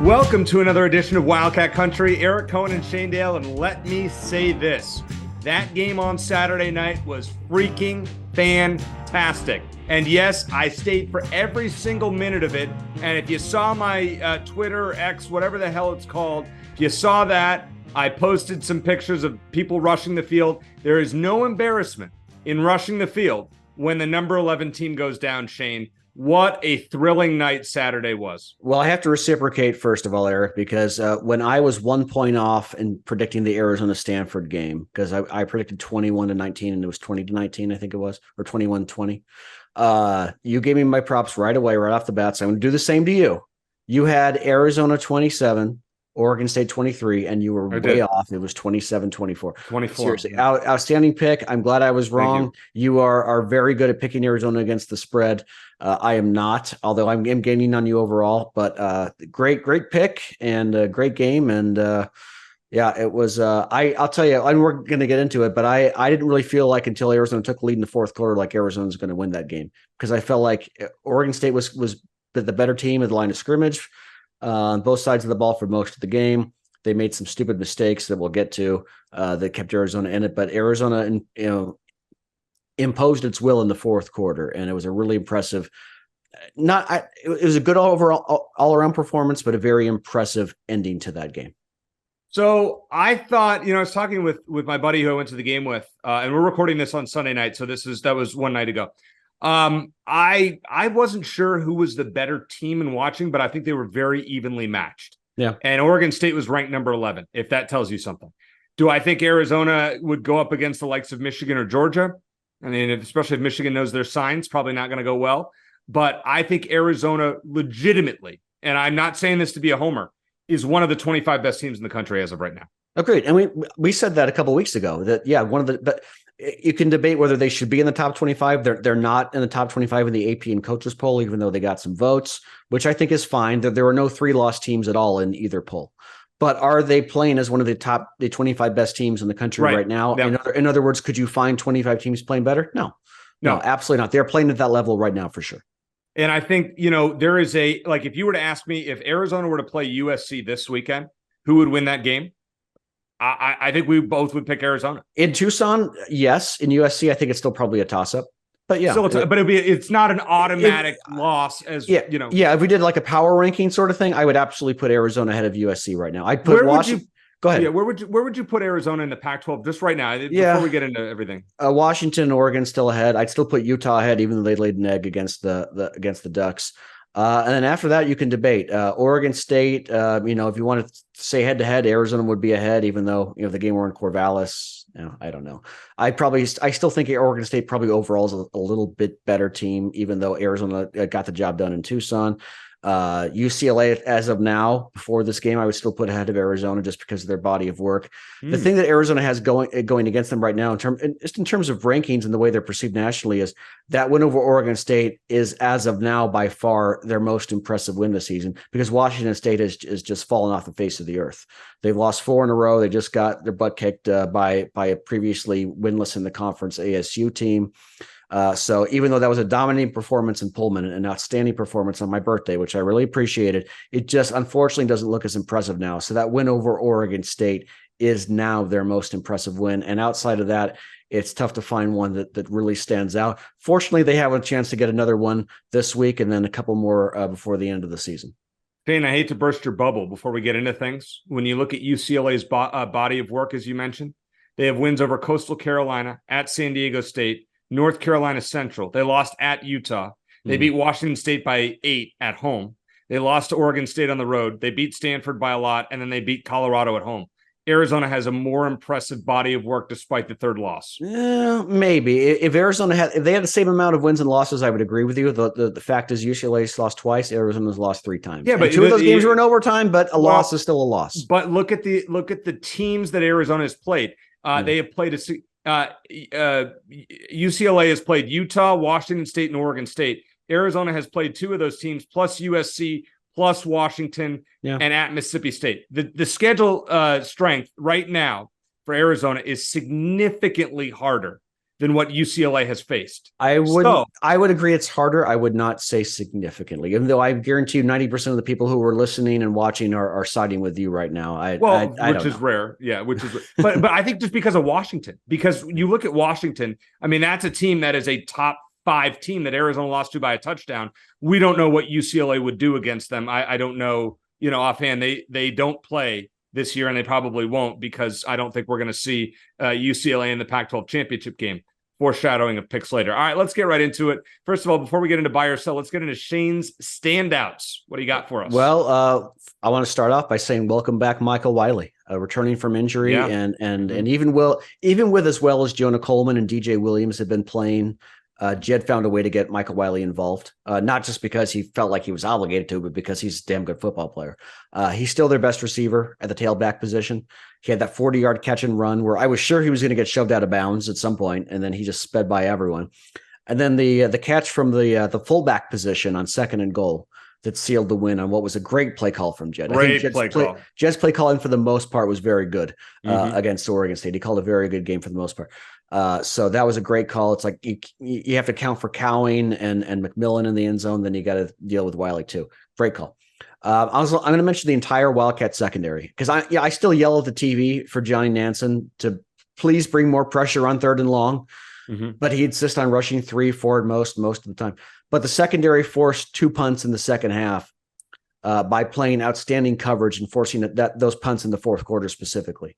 Welcome to another edition of Wildcat Country. Eric Cohen and Shane Dale, and let me say this. That game on Saturday night was freaking fantastic. And yes, I stayed for every single minute of it. And if you saw my Twitter, X, whatever the hell it's called, if you saw that, I posted some pictures of people rushing the field. There is no embarrassment in rushing the field when the number 11 team goes down, Shane. What a thrilling night Saturday was. Well, I have to reciprocate, first of all, Eric, because when I was 1 point off in predicting the Arizona-Stanford game, because I predicted 21-19 and it was 20-19, I think it was, or 21-20. You gave me my props right away, right off the bat. So I'm going to do the same to you. You had Arizona 27, Oregon State 23, and you were way off. It was 27-24. 24. Seriously, outstanding pick. I'm glad I was wrong. You are very good at picking Arizona against the spread. I am not, although I'm gaining on you overall. But great pick and a great game. And yeah, it was. I'll tell you, and we're going to get into it, but I didn't really feel like until Arizona took the lead in the fourth quarter, like Arizona's going to win that game, because I felt like Oregon State was the better team at the line of scrimmage. On both sides of the ball for most of the game. They made some stupid mistakes that we'll get to that kept Arizona in it, but Arizona, imposed its will in the fourth quarter, and it was a really impressive. It was a good all around performance, but a very impressive ending to that game. So I thought, I was talking with my buddy who I went to the game with, and we're recording this on Sunday night, so that was one night ago. I wasn't sure who was the better team in watching, but I think they were very evenly matched. Yeah. And Oregon State was ranked number 11, if that tells you something. Do I think Arizona would go up against the likes of Michigan or Georgia? I mean, especially if Michigan knows their signs, probably not going to go well. But I think Arizona legitimately, and I'm not saying this to be a homer, is one of the 25 best teams in the country as of right now. Agreed. And we said that a couple of weeks ago that, yeah, but you can debate whether they should be in the top 25. They're not in the top 25 in the AP and coaches poll, even though they got some votes, which I think is fine. That there were no 3-loss teams at all in either poll. But are they playing as one of the 25 best teams in the country right now? Yeah. In other words, could you find 25 teams playing better? No, absolutely not. They're playing at that level right now for sure. And I think, there is if you were to ask me if Arizona were to play USC this weekend, who would win that game? I think we both would pick Arizona. In Tucson, yes. In USC, I think it's still probably a toss-up. But yeah, it's not an automatic loss Yeah, if we did like a power ranking sort of thing, I would absolutely put Arizona ahead of USC right now. I'd put Washington. Go ahead. Yeah, where would you put Arizona in the Pac-12 just right now before we get into everything? Washington and Oregon still ahead. I'd still put Utah ahead, even though they laid an egg against the Ducks. And then after that, you can debate Oregon State. If you want to say head to head, Arizona would be ahead, even though the game were in Corvallis. I don't know. I still think Oregon State probably overall is a little bit better team, even though Arizona got the job done in Tucson. UCLA, as of now, before this game, I would still put ahead of Arizona just because of their body of work. The thing that Arizona has going against them right now, in terms of rankings and the way they're perceived nationally, is that win over Oregon State is, as of now, by far their most impressive win this season, because Washington State is just fallen off the face of the earth. They've lost 4 in a row. They just got their butt kicked by a previously winless in the conference ASU team. So even though that was a dominating performance in Pullman and an outstanding performance on my birthday, which I really appreciated, it just unfortunately doesn't look as impressive now. So that win over Oregon State is now their most impressive win. And outside of that, it's tough to find one that really stands out. Fortunately, they have a chance to get another one this week and then a couple more before the end of the season. Shane, I hate to burst your bubble before we get into things. When you look at UCLA's body of work, as you mentioned, they have wins over Coastal Carolina, at San Diego State, North Carolina Central. They lost at Utah. They beat Washington State by 8 at home. They lost to Oregon State on the road. They beat Stanford by a lot, and then they beat Colorado at home. Arizona has a more impressive body of work despite the third loss. Maybe. If they had the same amount of wins and losses, I would agree with you. The fact is UCLA's lost twice. Arizona's lost 3 times. Yeah, but 2 of those games were in overtime, but a loss is still a loss. But look at the teams that Arizona has played. They have played UCLA has played Utah, Washington State, and Oregon State. Arizona has played 2 of those teams, plus USC, plus Washington, and at Mississippi State. The schedule strength right now for Arizona is significantly harder than what UCLA has faced. I would agree it's harder. I would not say significantly, even though I guarantee you 90% of the people who are listening and watching are siding with you right now. Which is rare. Yeah, which is but I think just because of Washington, because you look at Washington, I mean, that's a team that is a top 5 team that Arizona lost to by a touchdown. We don't know what UCLA would do against them. I don't know, offhand. They don't play this year, and they probably won't, because I don't think we're going to see UCLA in the Pac-12 championship game. Foreshadowing of picks later. All right, let's get right into it. First of all, before we get into buy or sell, let's get into Shane's standouts. What do you got for us? Well, I want to start off by saying welcome back, Michael Wiley, returning from injury, and even with as well as Jonah Coleman and DJ Williams have been playing. Jed found a way to get Michael Wiley involved, not just because he felt like he was obligated to, but because he's a damn good football player. He's still their best receiver at the tailback position. He had that 40-yard catch and run where I was sure he was going to get shoved out of bounds at some point, and then he just sped by everyone. And then the catch from the fullback position on 2nd and goal that sealed the win on what was a great play call from Jed. Jed's play calling for the most part was very good against Oregon State. He called a very good game for the most part. So that was a great call. It's like you have to count for Cowing and McMillan in the end zone. Then you got to deal with Wiley too. Great call. I'm going to mention the entire Wildcat secondary because I still yell at the TV for Johnny Nansen to please bring more pressure on 3rd and long, but he insists on rushing 3 forward most of the time. But the secondary forced 2 punts in the second half by playing outstanding coverage and forcing those punts in the fourth quarter specifically.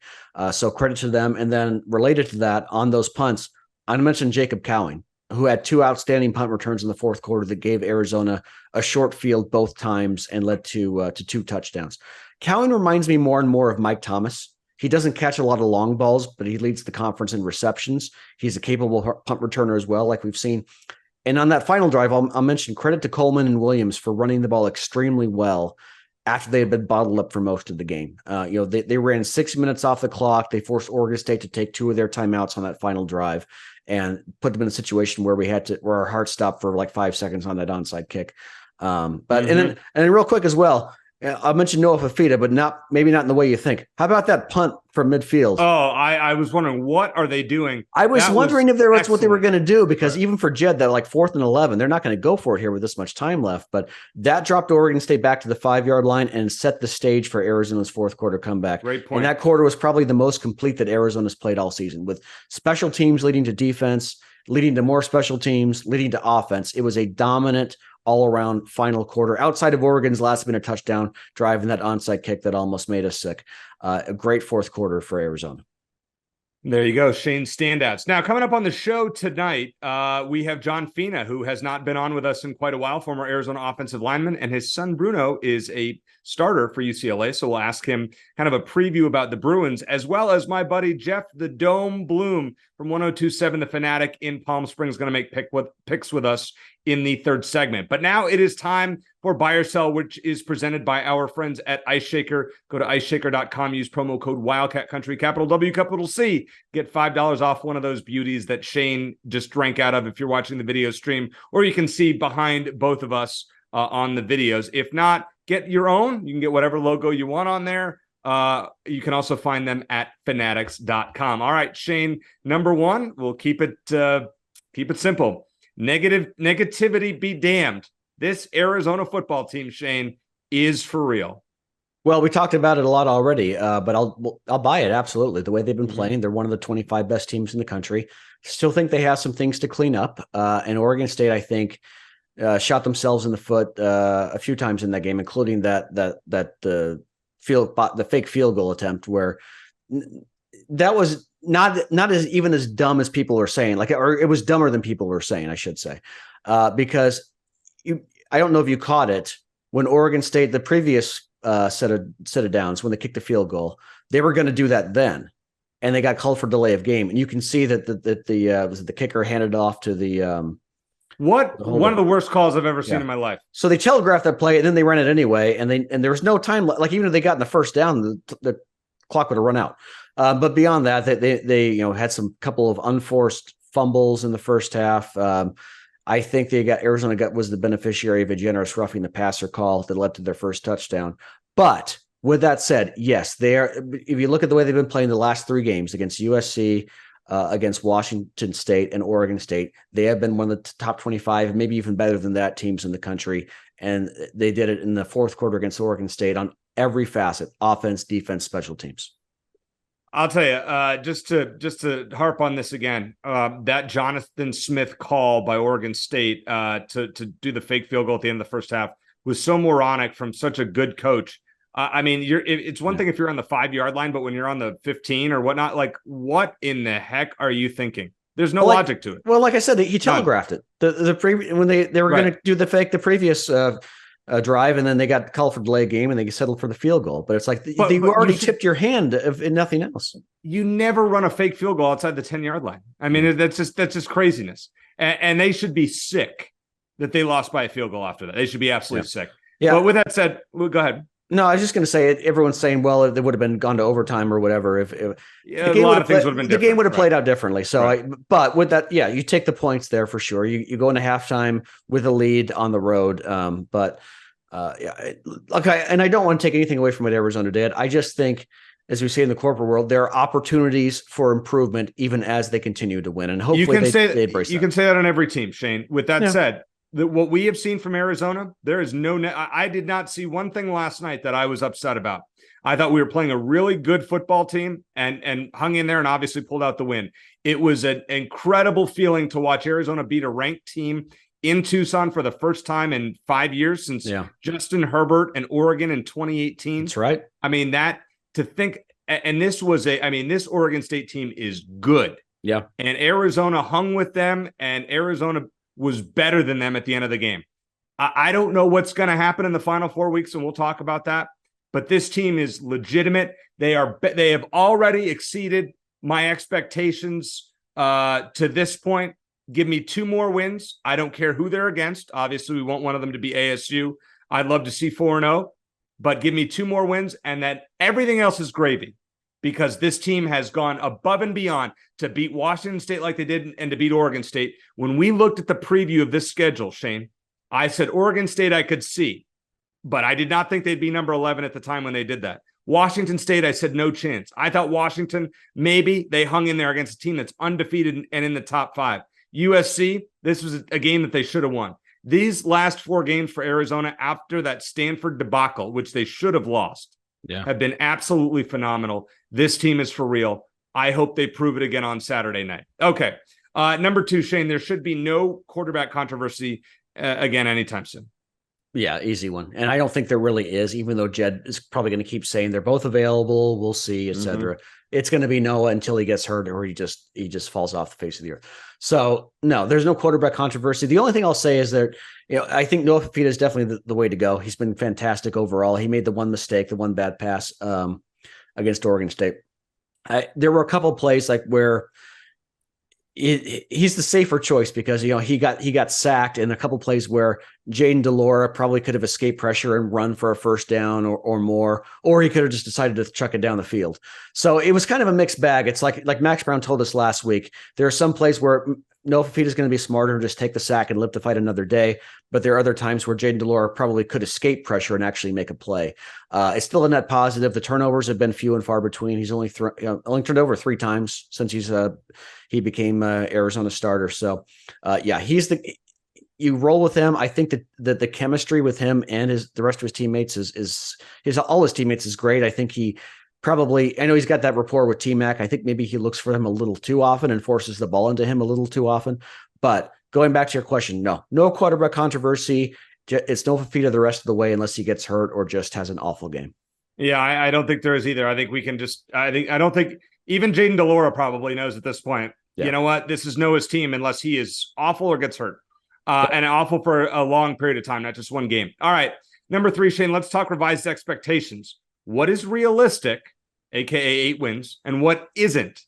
So credit to them. And then related to that, on those punts, I'm going to mention Jacob Cowing, who had 2 outstanding punt returns in the fourth quarter that gave Arizona a short field both times and led to 2 touchdowns. Cowing reminds me more and more of Mike Thomas. He doesn't catch a lot of long balls, but he leads the conference in receptions. He's a capable punt returner as well, like we've seen. And on that final drive, I'll mention credit to Coleman and Williams for running the ball extremely well after they had been bottled up for most of the game. They ran 6 minutes off the clock. They forced Oregon State to take 2 of their timeouts on that final drive and put them in a situation where where our heart stopped for like 5 seconds on that onside kick. And then real quick as well, I mentioned Noah Fafita, but maybe not in the way you think. How about that punt from midfield? Oh, I was wondering, what are they doing? I was wondering if that's what they were going to do, because even for Jed, that like 4th and 11, they're not going to go for it here with this much time left. But that dropped Oregon State back to the 5-yard line and set the stage for Arizona's fourth quarter comeback. Great point. And that quarter was probably the most complete that Arizona's played all season, with special teams leading to defense, leading to more special teams, leading to offense. It was a dominant all-around final quarter, outside of Oregon's last-minute touchdown drive and that onside kick that almost made us sick. A great fourth quarter for Arizona. There you go, Shane's standouts. Now, coming up on the show tonight, we have John Fina, who has not been on with us in quite a while, former Arizona offensive lineman, and his son Bruno is a starter for UCLA. So we'll ask him kind of a preview about the Bruins, as well as my buddy Jeff the Dome Bloom from 1027 The Fanatic in Palm Springs, going to make picks with us in the third segment. But now it is time for Buy or Sell, which is presented by our friends at Ice Shaker. Go to iceshaker.com, use promo code Wildcat Country, capital W, capital C. Get $5 off one of those beauties that Shane just drank out of if you're watching the video stream, or you can see behind both of us on the videos. If not, get your own. You can get whatever logo you want on there. You can also find them at fanatics.com. All right, Shane, number one, we'll keep it simple. Negativity be damned. This Arizona football team, Shane, is for real. Well, we talked about it a lot already, but I'll buy it. Absolutely. The way they've been playing, they're one of the 25 best teams in the country. Still think they have some things to clean up. And Oregon State, I think, shot themselves in the foot a few times in that game, including the fake field goal attempt, where that was not as dumb as people are saying. Or it was dumber than people were saying, I should say, because I don't know if you caught it when Oregon State, the previous set of downs, when they kicked the field goal, they were going to do that then, and they got called for delay of game. And you can see that the kicker handed off to the one of the worst calls I've ever seen in my life. So they telegraphed that play, and then they ran it anyway, and there was no time. Like, even if they got in the first down, the clock would have run out. But beyond that, they had some couple of unforced fumbles in the first half. I think Arizona was the beneficiary of a generous roughing the passer call that led to their first touchdown. But with that said, yes, they are. If you look at the way they've been playing the last 3 games against USC, against Washington State and Oregon State. They have been one of the top 25, maybe even better than that, teams in the country. And they did it in the fourth quarter against Oregon State on every facet: offense, defense, special teams. I'll tell you, just to harp on this again, that Jonathan Smith call by Oregon State to do the fake field goal at the end of the first half was so moronic from such a good coach. I mean, it's one thing if you're on the 5-yard line, but when you're on the 15 or whatnot, like, what in the heck are you thinking? There's no logic to it. Well, like I said, he telegraphed it. When they were going to do the previous drive, and then they got called for delay game, and they settled for the field goal. But it's like they already tipped your hand in nothing else. You never run a fake field goal outside the 10-yard line. I mean, that's just craziness. And they should be sick that they lost by a field goal after that. They should be absolutely sick. Yeah. But with that said, go ahead. No, I was just going to say, everyone's saying, well, it would have been gone to overtime or whatever. If the game would have played, the game would have played out differently. So, but with that, yeah, you take the points there for sure. You go into halftime with a lead on the road. And I don't want to take anything away from what Arizona did. I just think, as we say in the corporate world, there are opportunities for improvement even as they continue to win. And hopefully they embrace that. You can say that on every team, Shane. With that said, what we have seen from Arizona, there is I did not see one thing last night that I was upset about. I thought we were playing a really good football team and hung in there and obviously pulled out the win. It was an incredible feeling to watch Arizona beat a ranked team in Tucson for the first time in 5 years since Justin Herbert and Oregon in 2018. That's right. I mean, this Oregon State team is good. Yeah. And Arizona hung with them, and Arizona was better than them at the end of the game. I don't know what's going to happen in the final 4 weeks, and we'll talk about that. But this team is legitimate. They have already exceeded my expectations to this point. Give me 2 more wins. I don't care who they're against. Obviously, we want one of them to be ASU. I'd love to see 4-0, but give me 2 more wins, and then everything else is gravy, because this team has gone above and beyond to beat Washington State like they did and to beat Oregon State. When we looked at the preview of this schedule, Shane, I said Oregon State I could see, but I did not think they'd be number 11 at the time when they did that. Washington State, I said no chance. I thought Washington, maybe they hung in there against a team that's undefeated and in the top 5. USC, this was a game that they should have won. These last 4 games for Arizona after that Stanford debacle, which they should have lost, have been absolutely phenomenal. This team is for real. I hope they prove it again on Saturday night. Okay. Number 2, Shane, there should be no quarterback controversy again anytime soon. Yeah, easy one. And I don't think there really is, even though Jed is probably going to keep saying they're both available. We'll see, etc. It's going to be Noah until he gets hurt or he just falls off the face of the earth. So no, there's no quarterback controversy. The only thing I'll say is that, I think Noah Fina is definitely the way to go. He's been fantastic overall. He made the one mistake, the one bad pass against Oregon State. There were a couple of plays like where he's the safer choice because he got sacked, and a couple of plays where Jaden DeLora probably could have escaped pressure and run for a first down or more, or he could have just decided to chuck it down the field. So it was kind of a mixed bag. It's like Max Brown told us last week. There are some plays where Noah Fina is going to be smarter and just take the sack and live to fight another day. But there are other times where Jaden DeLora probably could escape pressure and actually make a play. It's still a net positive. The turnovers have been few and far between. He's only turned over 3 times since he became Arizona starter. So you roll with him. I think that the chemistry with him and the rest of his teammates all his teammates is great. I think I know he's got that rapport with T-Mac. I think maybe he looks for him a little too often and forces the ball into him a little too often. But going back to your question, no quarterback controversy. It's Noah Fina the rest of the way unless he gets hurt or just has an awful game. Yeah, I don't think there is either. I think we can I don't think even Jaden DeLora probably knows at this point, you know what, this is Noah's team unless he is awful or gets hurt. And awful for a long period of time, not just one game. All right. Number 3, Shane, let's talk revised expectations. What is realistic, aka 8 wins, and what isn't,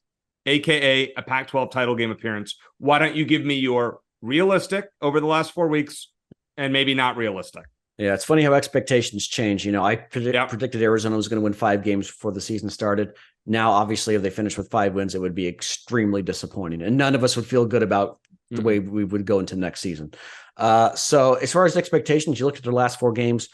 aka a Pac-12 title game appearance? Why don't you give me your realistic over the last 4 weeks and maybe not realistic? Yeah, it's funny how expectations change. I predicted Arizona was going to win 5 games before the season started. Now, obviously, if they finish with 5 wins, it would be extremely disappointing, and none of us would feel good about the way we would go into next season. So as far as expectations, you look at their last 4 games,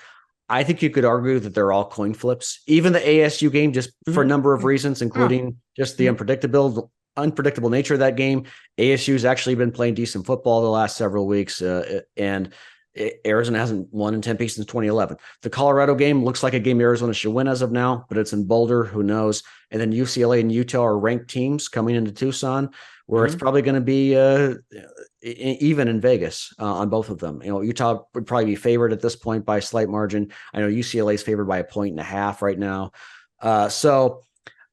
I think you could argue that they're all coin flips. Even the ASU game, just for a number of reasons, including just the unpredictability unpredictable nature of that game. ASU's actually been playing decent football the last several weeks, and Arizona hasn't won in Tempe since 2011. The Colorado game looks like a game Arizona should win as of now, but it's in Boulder. Who knows? And then UCLA and Utah are ranked teams coming into Tucson, where it's probably going to be even in Vegas on both of them. Utah would probably be favored at this point by a slight margin. I know UCLA is favored by 1.5 right now. So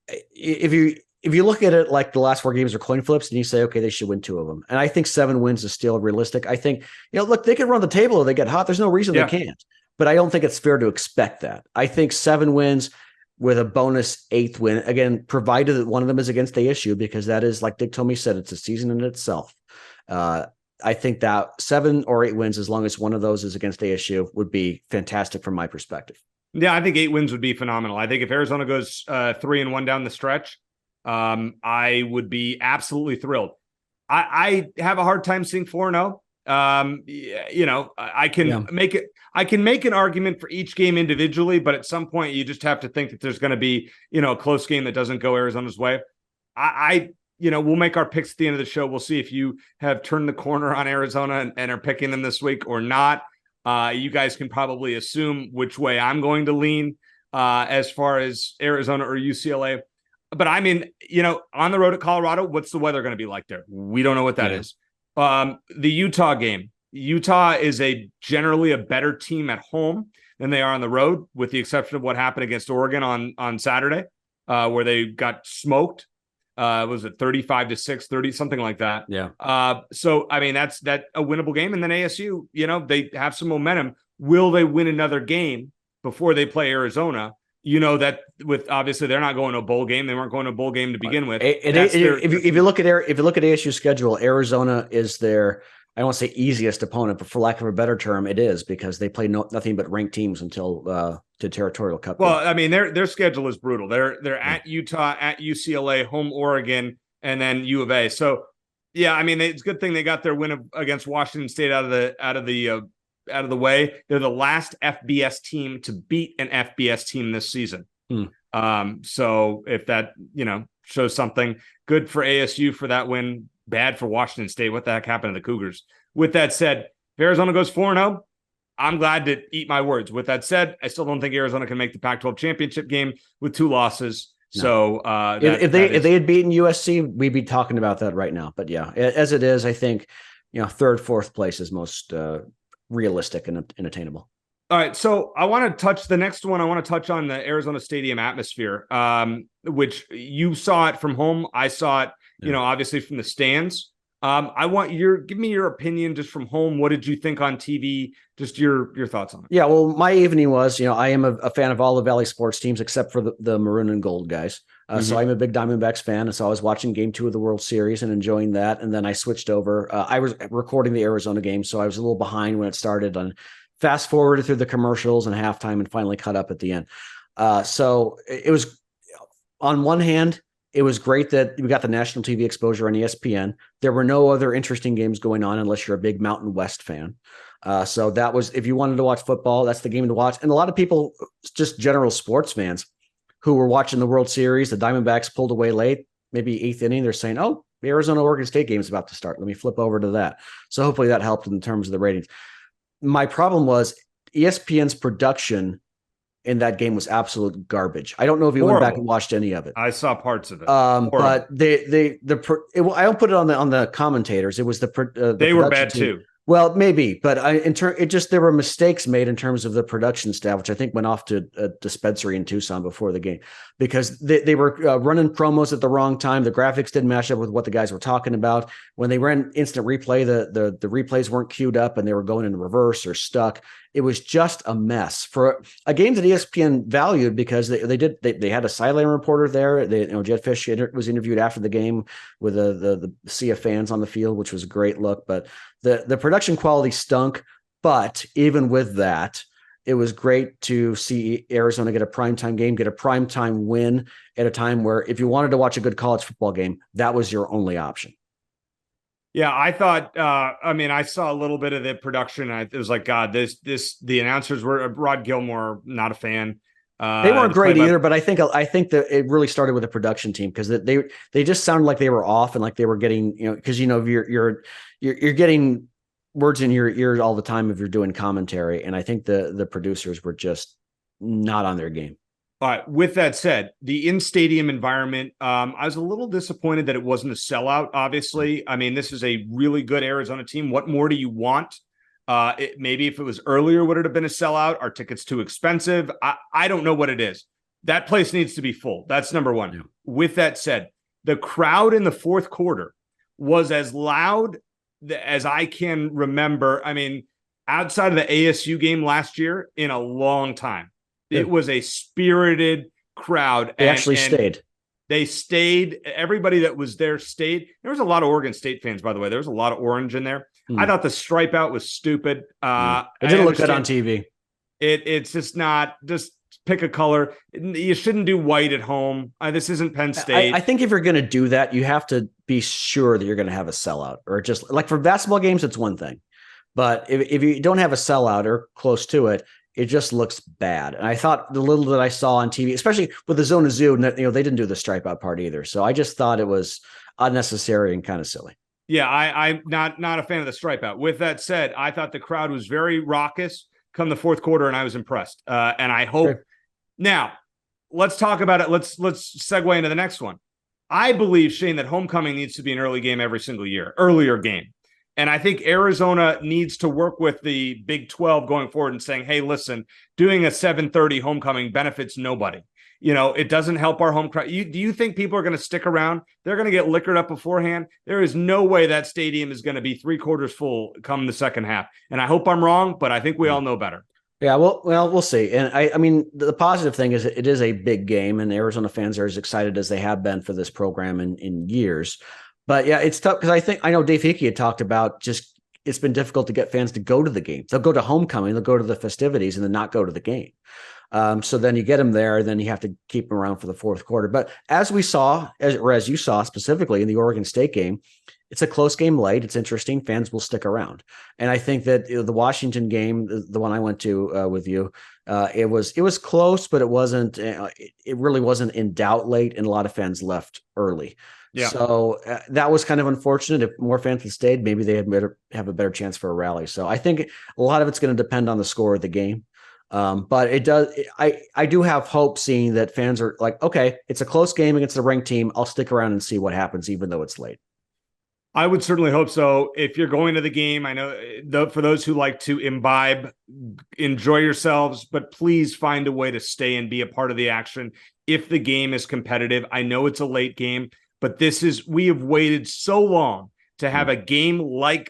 if you look at it like the last 4 games are coin flips and you say, okay, they should win 2 of them. And I think 7 wins is still realistic. I think, look, they can run the table if they get hot. There's no reason they can't. But I don't think it's fair to expect that. I think 7 wins with a bonus 8th win, again, provided that one of them is against ASU, because that is, like Dick Tomey said, it's a season in itself. I think that 7 or 8 wins, as long as one of those is against ASU, would be fantastic from my perspective. Yeah, I think 8 wins would be phenomenal. I think if Arizona goes 3-1 down the stretch, I would be absolutely thrilled. I have a hard time seeing 4-0. I can make it. I can make an argument for each game individually, but at some point you just have to think that there's going to be, a close game that doesn't go Arizona's way. We'll make our picks at the end of the show. We'll see if you have turned the corner on Arizona and are picking them this week or not. You guys can probably assume which way I'm going to lean as far as Arizona or UCLA. But I mean, on the road at Colorado, what's the weather going to be like there? We don't know what that is. The Utah game. Utah is generally a better team at home than they are on the road, with the exception of what happened against Oregon on Saturday, where they got smoked. Was it 35-6, 30, something like that? Yeah. So I mean, that's a winnable game. And then ASU, they have some momentum. Will they win another game before they play Arizona? That with obviously they're not going to a bowl game. They weren't going to a bowl game to begin with. If you look at ASU's schedule, Arizona is their, I don't want to say easiest opponent, but for lack of a better term, it is, because they play nothing but ranked teams until the Territorial Cup. Well, I mean, their schedule is brutal. They're at Utah, at UCLA, home Oregon, and then U of A. So yeah, I mean, it's a good thing they got their win against Washington State out of the way. They're the last FBS team to beat an FBS team this season. So if that, shows something, good for ASU for that win, bad for Washington State. What the heck happened to the Cougars? With that said, if Arizona goes 4-0, I'm glad to eat my words. With that said, I still don't think Arizona can make the Pac-12 championship game with 2 losses. No. So if they had beaten USC, we'd be talking about that right now. But yeah, as it is, I think, 3rd, 4th place is most realistic and attainable. All right, so I want to touch the next one. I want to touch on the Arizona Stadium atmosphere, which you saw it from home. I saw it, obviously from the stands. I want give me your opinion just from home. What did you think on TV? Just your thoughts on it. Yeah, well, my evening was, I am a fan of all the Valley sports teams except for the maroon and gold guys. So I'm a big Diamondbacks fan. And so I was watching game 2 of the World Series and enjoying that. And then I switched over. I was recording the Arizona game, so I was a little behind when it started, on fast forwarded through the commercials and halftime and finally caught up at the end. So it was, on one hand, it was great that we got the national TV exposure on ESPN. There were no other interesting games going on unless you're a big Mountain West fan. So that was, if you wanted to watch football, that's the game to watch. And a lot of people, just general sports fans who were watching the World Series, the Diamondbacks pulled away late, maybe 8th inning, they're saying, oh, the Arizona-Oregon State game is about to start. Let me flip over to that. So hopefully that helped in terms of the ratings. My problem was ESPN's production in that game was absolute garbage. I don't know if you went back and watched any of it. I saw parts of it. But I don't put it on the commentators. It was they were bad team. Too. Well, maybe, but there were mistakes made in terms of the production staff, which I think went off to a dispensary in Tucson before the game, because they were running promos at the wrong time. The graphics didn't match up with what the guys were talking about. When they ran instant replay, the replays weren't queued up and they were going in reverse or stuck. It was just a mess for a game that ESPN valued, because they had a sideline reporter there. Jed Fish was interviewed after the game with the sea of fans on the field, which was a great look. But the production quality stunk. But even with that, it was great to see Arizona get a primetime game, get a primetime win at a time where, if you wanted to watch a good college football game, that was your only option. Yeah, I thought, I saw a little bit of the production. It was like, God, the announcers were Rod Gilmore, not a fan. They weren't great either, but I think that it really started with a production team because they just sounded like they were off and like they were getting, because you're getting words in your ears all the time if you're doing commentary, and I think the producers were just not on their game. All right. With that said, the in-stadium environment, I was a little disappointed that it wasn't a sellout. Obviously, I mean, this is a really good Arizona team. What more do you want? Maybe if it was earlier, would it have been a sellout? Are tickets too expensive? I don't know what it is. That place needs to be full. That's number one. Yeah. With that said, the crowd in the fourth quarter was as loud as I can remember. I mean, outside of the ASU game last year, in a long time. It was a spirited crowd. They actually stayed. They stayed. Everybody that was there stayed. There was a lot of Oregon State fans, by the way. There was a lot of orange in there. I thought the stripe out was stupid. It didn't look good on TV. It's just not. Just pick a color. You shouldn't do white at home. This isn't Penn State. I think if you're going to do that, you have to be sure that you're going to have a sellout. Or just like for basketball games, it's one thing. But if you don't have a sellout or close to it, it just looks bad. And I thought the little that I saw on TV, especially with the Zona Zoo, they didn't do the stripe out part either. So I just thought it was unnecessary and kind of silly. Yeah, I'm not a fan of the stripe out. With that said, I thought the crowd was very raucous come the fourth quarter, and I was impressed. And I hope now let's talk about it. Let's segue into the next one. I believe, Shane, that homecoming needs to be an earlier game. And I think Arizona needs to work with the Big 12 going forward and saying, hey, listen, doing a 7:30 homecoming benefits nobody. It doesn't help our home crowd. Do you think people are going to stick around? They're going to get liquored up beforehand. There is no way that stadium is going to be 3/4 full come the second half. And I hope I'm wrong, but I think we all know better. Yeah, well, we'll see. And I mean, the positive thing is it is a big game, and Arizona fans are as excited as they have been for this program in years. But yeah, it's tough because I know Dave Hickey had talked about just it's been difficult to get fans to go to the game. They'll go to homecoming, they'll go to the festivities, and then not go to the game. So then you get them there, and then you have to keep them around for the fourth quarter. But as we saw, as you saw specifically in the Oregon State game, it's a close game late. It's interesting. Fans will stick around. And I think that the Washington game, the one I went to with you, it was close, but it wasn't. It really wasn't in doubt late, and a lot of fans left early. Yeah. So that was kind of unfortunate. If more fans had stayed, maybe they have a better chance for a rally. So I think a lot of it's going to depend on the score of the game. But it does. I do have hope seeing that fans are like, okay, it's a close game against a ranked team. I'll stick around and see what happens, even though it's late. I would certainly hope so. If you're going to the game, I know for those who like to imbibe, enjoy yourselves, but please find a way to stay and be a part of the action. If the game is competitive, I know it's a late game, but we have waited so long to have a game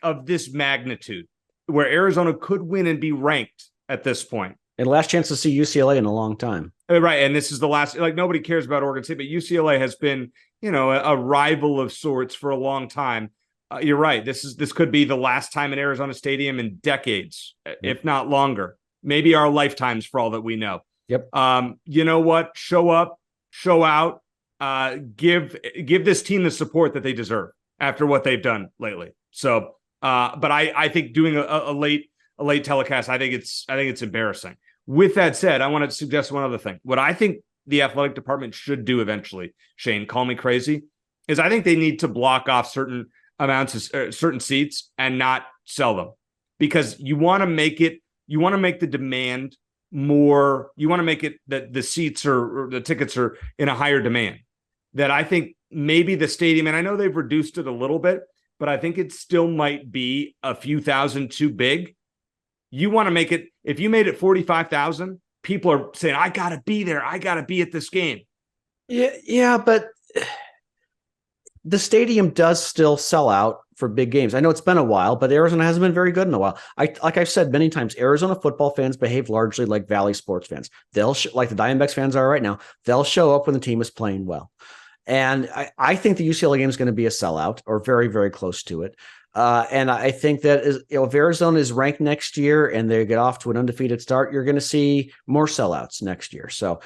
of this magnitude where Arizona could win and be ranked at this point. And last chance to see UCLA in a long time. Right. And this is the last, nobody cares about Oregon State, but UCLA has been, a rival of sorts for a long time. You're right. This could be the last time in Arizona Stadium in decades, if not longer, maybe our lifetimes for all that we know. Yep. You know what? Show up, show out, give this team the support that they deserve after what they've done lately. So, but I think doing a late telecast, I think it's embarrassing. With that said, I want to suggest one other thing. What I think the athletic department should do eventually, Shane, call me crazy, is I think they need to block off certain amounts of certain seats and not sell them, because you want to make the demand more. You want to make it that the seats or the tickets are in a higher demand. That I think maybe the stadium, and I know they've reduced it a little bit, but I think it still might be a few thousand too big. You want to make it, if you made it 45,000, people are saying, I got to be there. I got to be at this game. Yeah, but the stadium does still sell out for big games. I know it's been a while, but Arizona hasn't been very good in a while. Like I've said many times, Arizona football fans behave largely like Valley sports fans. They'll like the Diamondbacks fans are right now. They'll show up when the team is playing well. And I think the UCLA game is going to be a sellout or very, very close to it. And I think that if Arizona is ranked next year and they get off to an undefeated start, you're going to see more sellouts next year. So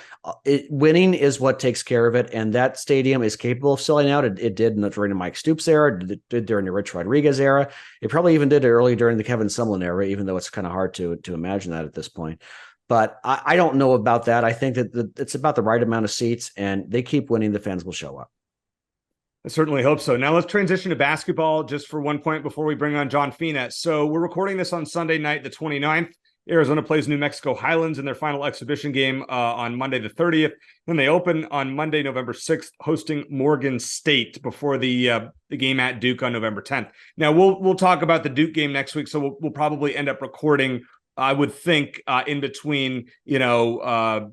winning is what takes care of it. And that stadium is capable of selling out. It did during the Mike Stoops era, it did during the Rich Rodriguez era. It probably even did it early during the Kevin Sumlin era, even though it's kind of hard to imagine that at this point. But I don't know about that. I think that it's about the right amount of seats, and they keep winning, the fans will show up. I certainly hope so. Now let's transition to basketball just for one point before we bring on John Fina. So we're recording this on Sunday night, the 29th. Arizona plays New Mexico Highlands in their final exhibition game on Monday, the 30th. Then they open on Monday, November 6th, hosting Morgan State before the game at Duke on November 10th. Now we'll talk about the Duke game next week. So we'll probably end up recording, I would think, in between, the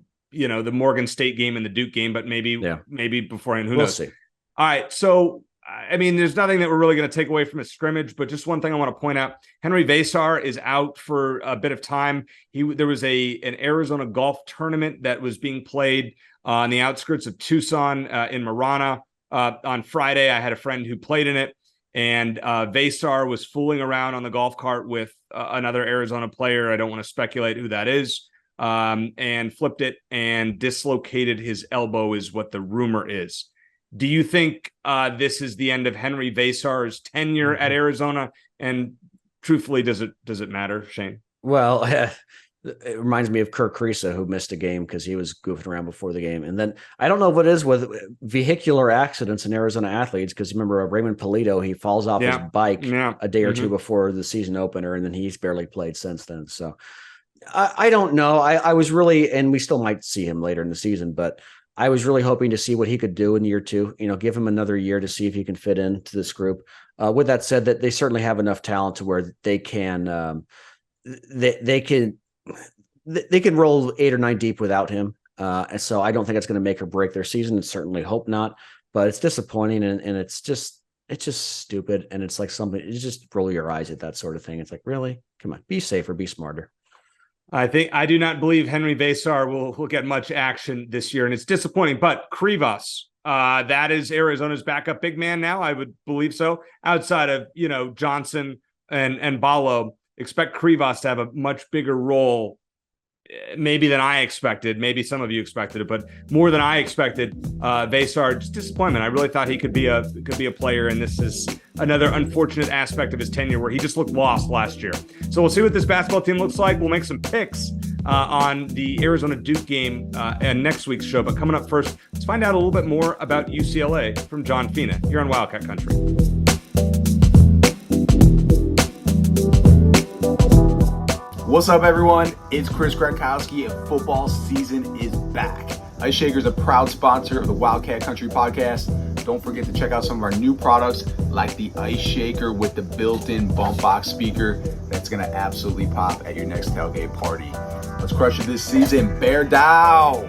Morgan State game and the Duke game, but maybe beforehand. Who knows? See. All right. So, I mean, there's nothing that we're really going to take away from a scrimmage, but just one thing I want to point out. Henry Vasar is out for a bit of time. There was an Arizona golf tournament that was being played on the outskirts of Tucson in Marana. On Friday, I had a friend who played in it, and Vasar was fooling around on the golf cart with another Arizona player. I don't want to speculate who that is, and flipped it and dislocated his elbow is what the rumor is. Do you think this is the end of Henry Vasar's tenure at Arizona? And truthfully, does it matter, Shane? Well, it reminds me of Kirk Kriisa, who missed a game because he was goofing around before the game. And then I don't know what it is with vehicular accidents in Arizona athletes, because remember Raymond Polito, he falls off his bike a day or two before the season opener, and then he's barely played since then. So I don't know. I was really, and we still might see him later in the season, but I was really hoping to see what he could do in year two, give him another year to see if he can fit into this group. With that said, that they certainly have enough talent to where they can, they can roll 8 or 9 deep without him. And so I don't think it's going to make or break their season. And certainly hope not, but it's disappointing. And it's just stupid. And it's like something, you just roll your eyes at that sort of thing. It's like, really? Come on, be safer, be smarter. I do not believe Henry Vasar will get much action this year, and it's disappointing. But Krivas, that is Arizona's backup big man now. I would believe so. Outside of Johnson and Ballo, expect Krivas to have a much bigger role, maybe than I expected. Maybe some of you expected it, but more than I expected. Vasar, just disappointment. I really thought he could be a player, and this is another unfortunate aspect of his tenure where he just looked lost last year. So we'll see what this basketball team looks like. We'll make some picks on the Arizona Duke game and next week's show. But coming up first, let's find out a little bit more about UCLA from John Fina here on Wildcat Country. What's up, everyone? It's Chris Grakowski, and football season is back. Ice Shaker is a proud sponsor of the Wildcat Country podcast. Don't forget to check out some of our new products like the Ice Shaker with the built-in bump box speaker that's going to absolutely pop at your next tailgate party. Let's crush it this season. Bear down!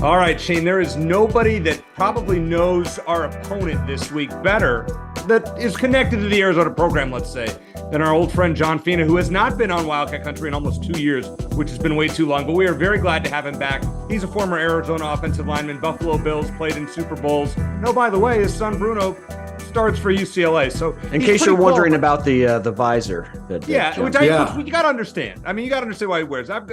All right, Shane, there is nobody that probably knows our opponent this week better that is connected to the Arizona program, let's say, than our old friend John Fina, who has not been on Wildcat Country in almost 2 years, which has been way too long. But we are very glad to have him back. He's a former Arizona offensive lineman, Buffalo Bills, played in Super Bowls. No, by the way, his son Bruno starts for UCLA. So in case you're wondering about the visor, which you got to understand. I mean, you got to understand why he wears. Wait,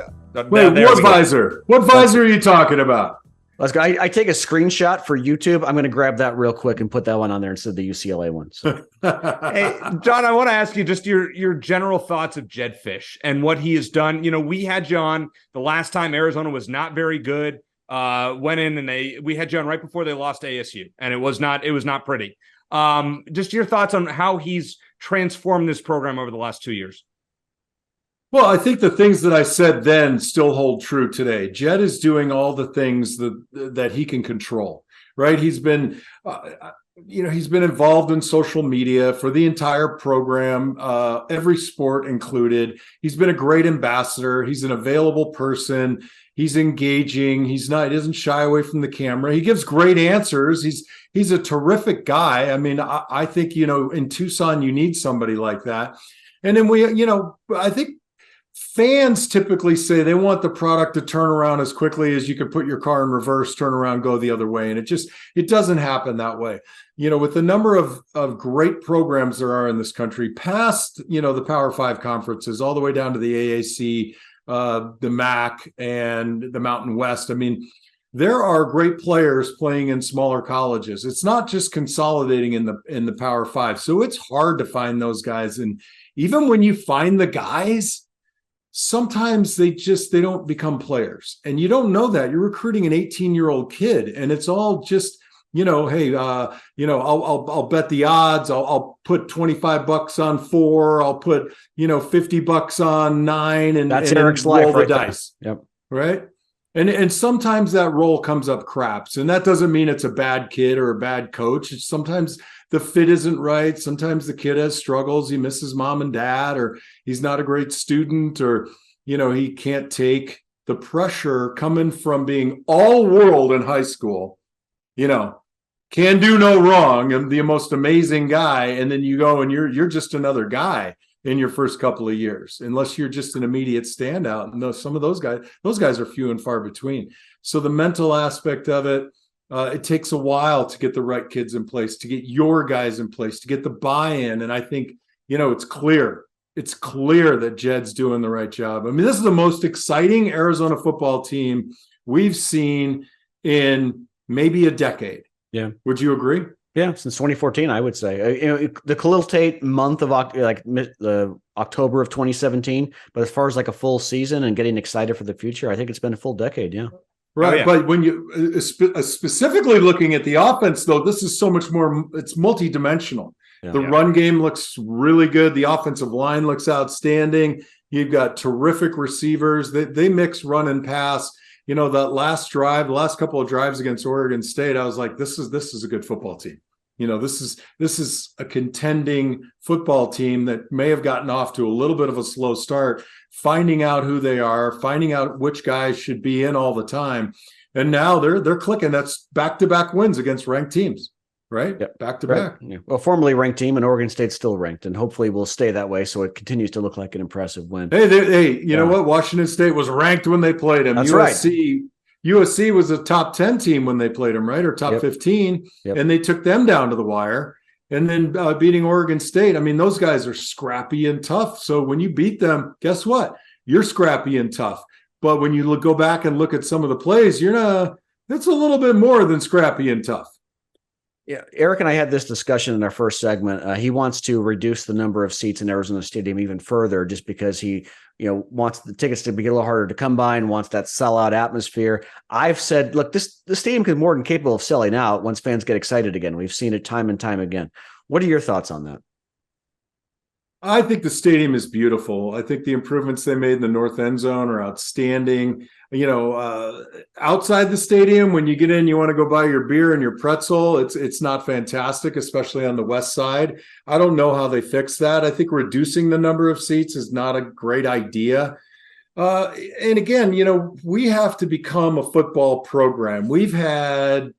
what visor? What visor are you talking about? Let's go. I take a screenshot for YouTube. I'm going to grab that real quick and put that one on there instead of the UCLA one. So. Hey, John, I want to ask you just your general thoughts of Jedd Fisch and what he has done. We had you on the last time Arizona was not very good. Went in and we had you on right before they lost ASU, and it was not pretty. Just your thoughts on how he's transformed this program over the last 2 years. Well, I think the things that I said then still hold true today. Jedd is doing all the things that he can control, right? He's been, he's been involved in social media for the entire program, every sport included. He's been a great ambassador. He's an available person. He's engaging. He doesn't shy away from the camera. He gives great answers. He's a terrific guy. I mean, I think, in Tucson, you need somebody like that. And then I think fans typically say they want the product to turn around as quickly as you can put your car in reverse, turn around, go the other way. And it doesn't happen that way. With the number of great programs there are in this country, past, the Power 5 conferences, all the way down to the AAC, the MAC, and the Mountain West. I mean, there are great players playing in smaller colleges. It's not just consolidating in the Power 5. So it's hard to find those guys. And even when you find the guys, sometimes they don't become players, and you don't know that. You're recruiting an 18-year-old kid, and it's all just, hey, I'll bet the odds. I'll put $25 on 4. I'll put, $50 on 9, and that's and Eric's roll life, the right dice. there. Yep. Right. And sometimes that roll comes up craps, and that doesn't mean it's a bad kid or a bad coach. It's sometimes the fit isn't right. Sometimes the kid has struggles. He misses mom and dad, or he's not a great student, or, he can't take the pressure coming from being all world in high school, can do no wrong, and the most amazing guy. And then you go and you're just another guy in your first couple of years, unless you're just an immediate standout. And some of those guys are few and far between. So the mental aspect of it, it takes a while to get the right kids in place, to get your guys in place, to get the buy-in. And I think, it's clear that Jed's doing the right job. I mean, this is the most exciting Arizona football team we've seen in maybe a decade. Yeah. Would you agree? Yeah, since 2014, I would say. The Khalil Tate month of the October of 2017, but as far as like a full season and getting excited for the future, I think it's been a full decade. Yeah. Right. Oh, yeah. But when you specifically looking at the offense, though, this is so much more, it's multidimensional. Yeah. The run game looks really good. The offensive line looks outstanding. You've got terrific receivers. They mix run and pass. That last couple of drives against Oregon State, I was like, this is a good football team. This is a contending football team that may have gotten off to a little bit of a slow start, finding out who they are, finding out which guys should be in all the time. And now they're clicking. That's back-to-back wins against ranked teams. Right? Yep. Back-to-back. Right. Yeah. Well, formerly ranked team, and Oregon State's still ranked, and hopefully will stay that way, so it continues to look like an impressive win. Hey, you know what? Washington State was ranked when they played him. That's USC was a top 10 team when they played them, right? Or top 15, and they took them down to the wire. And then beating Oregon State, I mean, those guys are scrappy and tough. So when you beat them, guess what? You're scrappy and tough. But when you go back and look at some of the plays, that's a little bit more than scrappy and tough. Yeah, Eric and I had this discussion in our first segment. He wants to reduce the number of seats in Arizona Stadium even further, just because he, wants the tickets to be a little harder to come by and wants that sellout atmosphere. I've said, look, the stadium is more than capable of selling out once fans get excited again. We've seen it time and time again. What are your thoughts on that? I think the stadium is beautiful. I think the improvements they made in the north end zone are outstanding. Outside the stadium, when you get in, you want to go buy your beer and your pretzel. It's not fantastic, especially on the west side. I don't know how they fix that. I think reducing the number of seats is not a great idea. And again, we have to become a football program. We've had,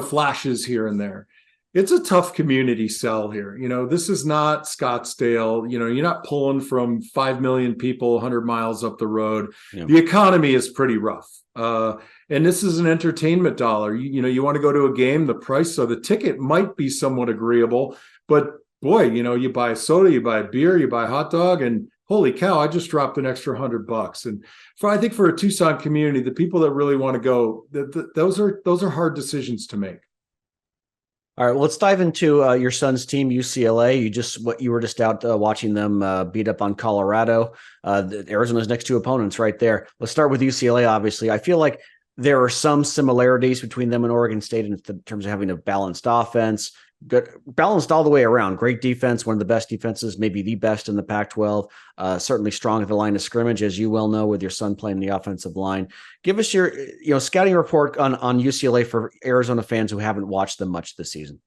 flashes here and there. It's a tough community sell here. This is not Scottsdale. You're not pulling from 5 million people 100 miles up the road. Yeah. The economy is pretty rough. And this is an entertainment dollar. You want to go to a game, the price of the ticket might be somewhat agreeable, but boy, you buy a soda, you buy a beer, you buy a hot dog, and holy cow, I just dropped an extra $100. And I think for a Tucson community, the people that really want to go, those are hard decisions to make. All right, well, let's dive into your son's team, UCLA. You were just out watching them beat up on Colorado. Arizona's next two opponents right there. Let's start with UCLA, obviously. I feel like there are some similarities between them and Oregon State in terms of having a balanced offense, good, balanced all the way around. Great defense, one of the best defenses, maybe the best in the Pac-12. Certainly strong at the line of scrimmage, as you well know, with your son playing the offensive line. Give us your scouting report on UCLA for Arizona fans who haven't watched them much this season.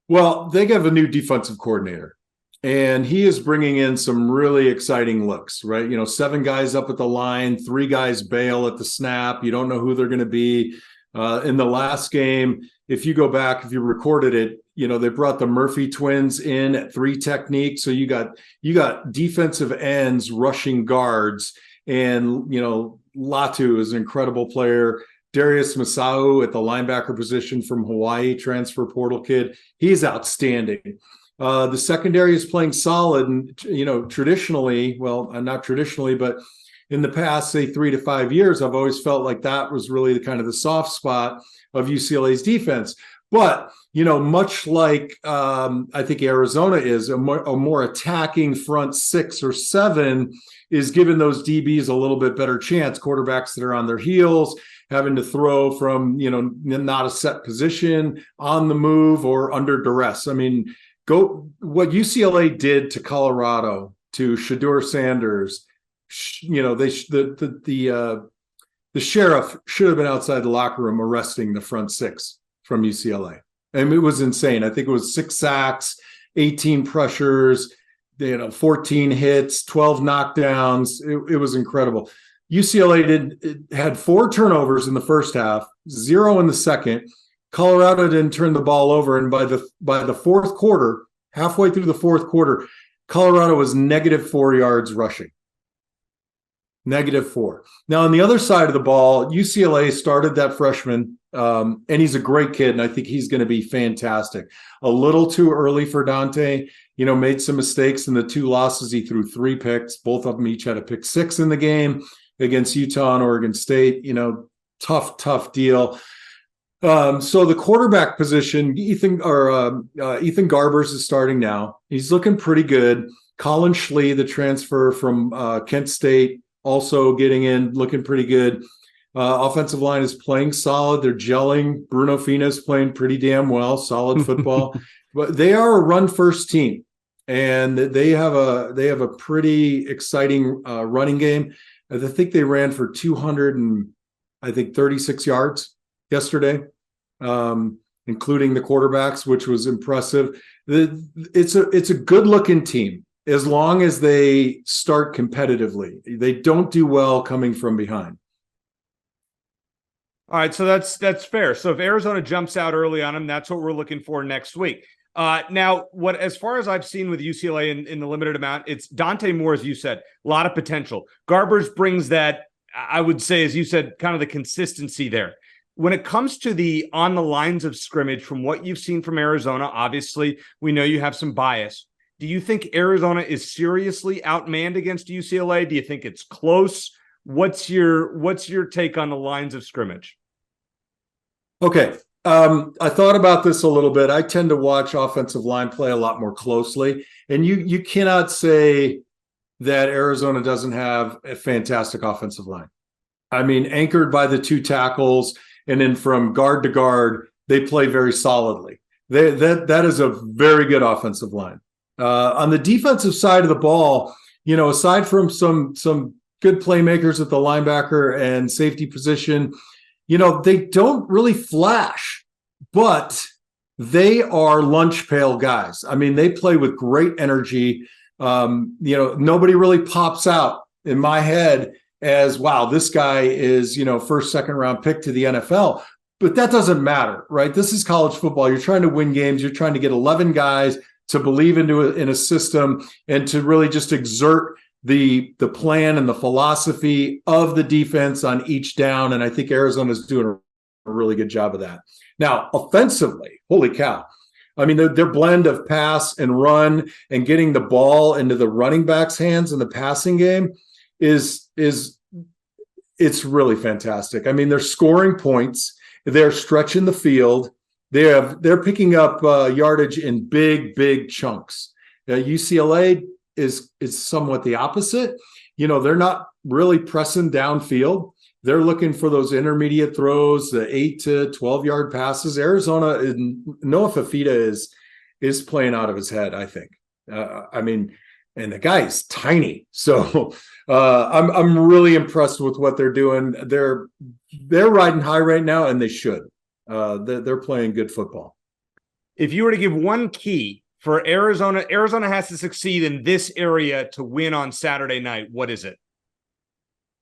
Well, they have a new defensive coordinator, and he is bringing in some really exciting looks, right? 7 guys up at the line, 3 guys bail at the snap. You don't know who they're going to be. In the last game, if you go back, if you recorded it, they brought the Murphy twins in at 3 technique. So you got defensive ends rushing guards, and Latu is an incredible player. Darius Masau at the linebacker position from Hawaii, transfer portal kid. He's outstanding. The secondary is playing solid, and traditionally, well, not traditionally, but in the past, say 3 to 5 years, I've always felt like that was really the kind of the soft spot of UCLA's defense. But, much like I think Arizona is, a more attacking front 6 or 7 is giving those DBs a little bit better chance. Quarterbacks that are on their heels, having to throw from, not a set position, on the move, or under duress. I mean, go what UCLA did to Colorado, to Shedeur Sanders. The sheriff should have been outside the locker room arresting the front 6 from UCLA. And it was insane. I think it was 6 sacks, 18 pressures, 14 hits, 12 knockdowns. It was incredible. UCLA had 4 turnovers in the first half, 0 in the second. Colorado didn't turn the ball over, and by the fourth quarter, halfway through the fourth quarter, Colorado was -4 yards rushing. -4. Now, on the other side of the ball, UCLA started that freshman, and he's a great kid, and I think he's going to be fantastic. A little too early for Dante, made some mistakes in the 2 losses. He threw 3 picks. Both of them each had a pick 6 in the game against Utah and Oregon State. Tough deal. So the quarterback position, Ethan Garbers is starting now. He's looking pretty good. Colin Schlee, the transfer from Kent State, also getting in, looking pretty good. Offensive line is playing solid. They're gelling. Bruno Fina is playing pretty damn well, solid football. But they are a run-first team, and they have a pretty exciting running game. I think they ran for 236 yards yesterday, including the quarterbacks, which was impressive. It's a good-looking team. As long as they start competitively. They don't do well coming from behind. All right, so that's fair. So if Arizona jumps out early on them, that's what we're looking for next week. Now, as far as I've seen with UCLA in the limited amount, it's Dante Moore, as you said, a lot of potential. Garbers brings that, I would say, as you said, kind of the consistency there. When it comes to the on the lines of scrimmage, from what you've seen from Arizona, obviously, we know you have some bias. Do you think Arizona is seriously outmanned against UCLA? Do you think it's close? What's your take on the lines of scrimmage? Okay. I thought about this a little bit. I tend to watch offensive line play a lot more closely. And you cannot say that Arizona doesn't have a fantastic offensive line. I mean, anchored by the 2 tackles, and then from guard to guard, they play very solidly. That is a very good offensive line. On the defensive side of the ball, aside from some good playmakers at the linebacker and safety position, they don't really flash, but they are lunch pail guys. I mean, they play with great energy. Nobody really pops out in my head as, wow, this guy is, first, second round pick to the NFL. But that doesn't matter, right? This is college football. You're trying to win games. You're trying to get 11 guys to believe in a system and to really just exert the plan and the philosophy of the defense on each down. And I think Arizona's doing a really good job of that. Now, offensively, holy cow. I mean, their blend of pass and run and getting the ball into the running back's hands in the passing game it's really fantastic. I mean, they're scoring points. They're stretching the field. They're picking up yardage in big chunks. UCLA is somewhat the opposite. They're not really pressing downfield. They're looking for those intermediate throws, the 8 to 12 yard passes. Arizona, Noah Fafita is playing out of his head, I think. And the guy is tiny. So I'm really impressed with what they're doing. They're riding high right now, and they should. They're playing good football. If you were to give one key for Arizona has to succeed in this area to win on Saturday night, what is it?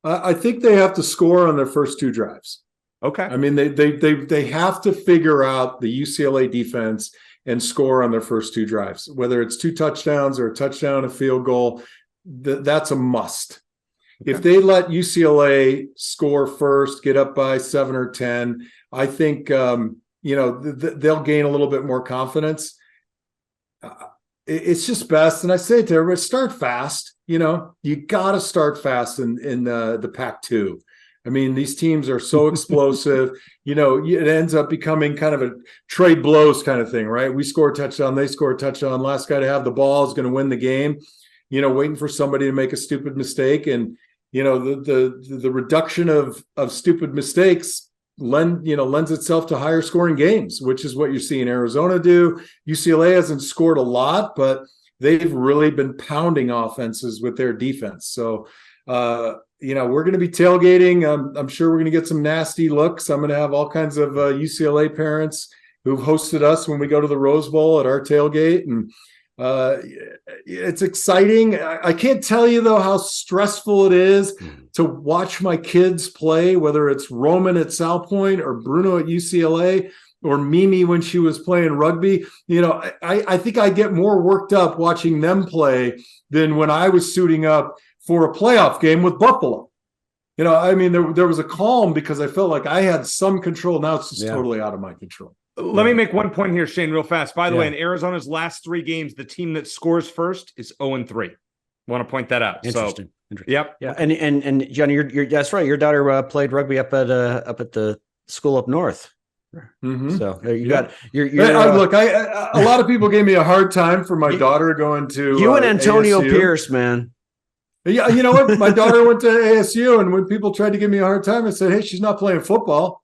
I think they have to score on their first 2 drives. Okay. I mean, they have to figure out the UCLA defense and score on their first 2 drives, whether it's 2 touchdowns or a touchdown, a field goal. That's a must. Okay. If they let UCLA score first, get up by 7 or 10, I think they'll gain a little bit more confidence. It's just best, and I say it to everybody: start fast. You got to start fast in the Pac-2. I mean, these teams are so explosive. It ends up becoming kind of a trade blows kind of thing, right? We score a touchdown, they score a touchdown. Last guy to have the ball is going to win the game. Waiting for somebody to make a stupid mistake, and the reduction of stupid mistakes lends itself to higher scoring games, which is what you're seeing Arizona do. UCLA hasn't scored a lot, but they've really been pounding offenses with their defense. So, we're going to be tailgating. I'm sure we're going to get some nasty looks. I'm going to have all kinds of UCLA parents who've hosted us when we go to the Rose Bowl at our tailgate. And it's exciting. I can't tell you, though, how stressful it is to watch my kids play, whether it's Roman at South Point or Bruno at UCLA or Mimi when she was playing rugby. I think I get more worked up watching them play than when I was suiting up for a playoff game with Buffalo. There was a calm because I felt like I had some control. Now it's just totally out of my control. Let me make one point here, Shane, real fast. By the way, in Arizona's last 3 games, the team that scores first is 0-3. Want to point that out. Interesting. Yep. Yeah. And Johnny, you're that's right. Your daughter played rugby up at the school up north. Mm-hmm. So you got your look. A lot of people gave me a hard time for my daughter going to you and Antonio ASU. Pierce, man. Yeah, you know what? My daughter went to ASU, and when people tried to give me a hard time, I said, "Hey, she's not playing football."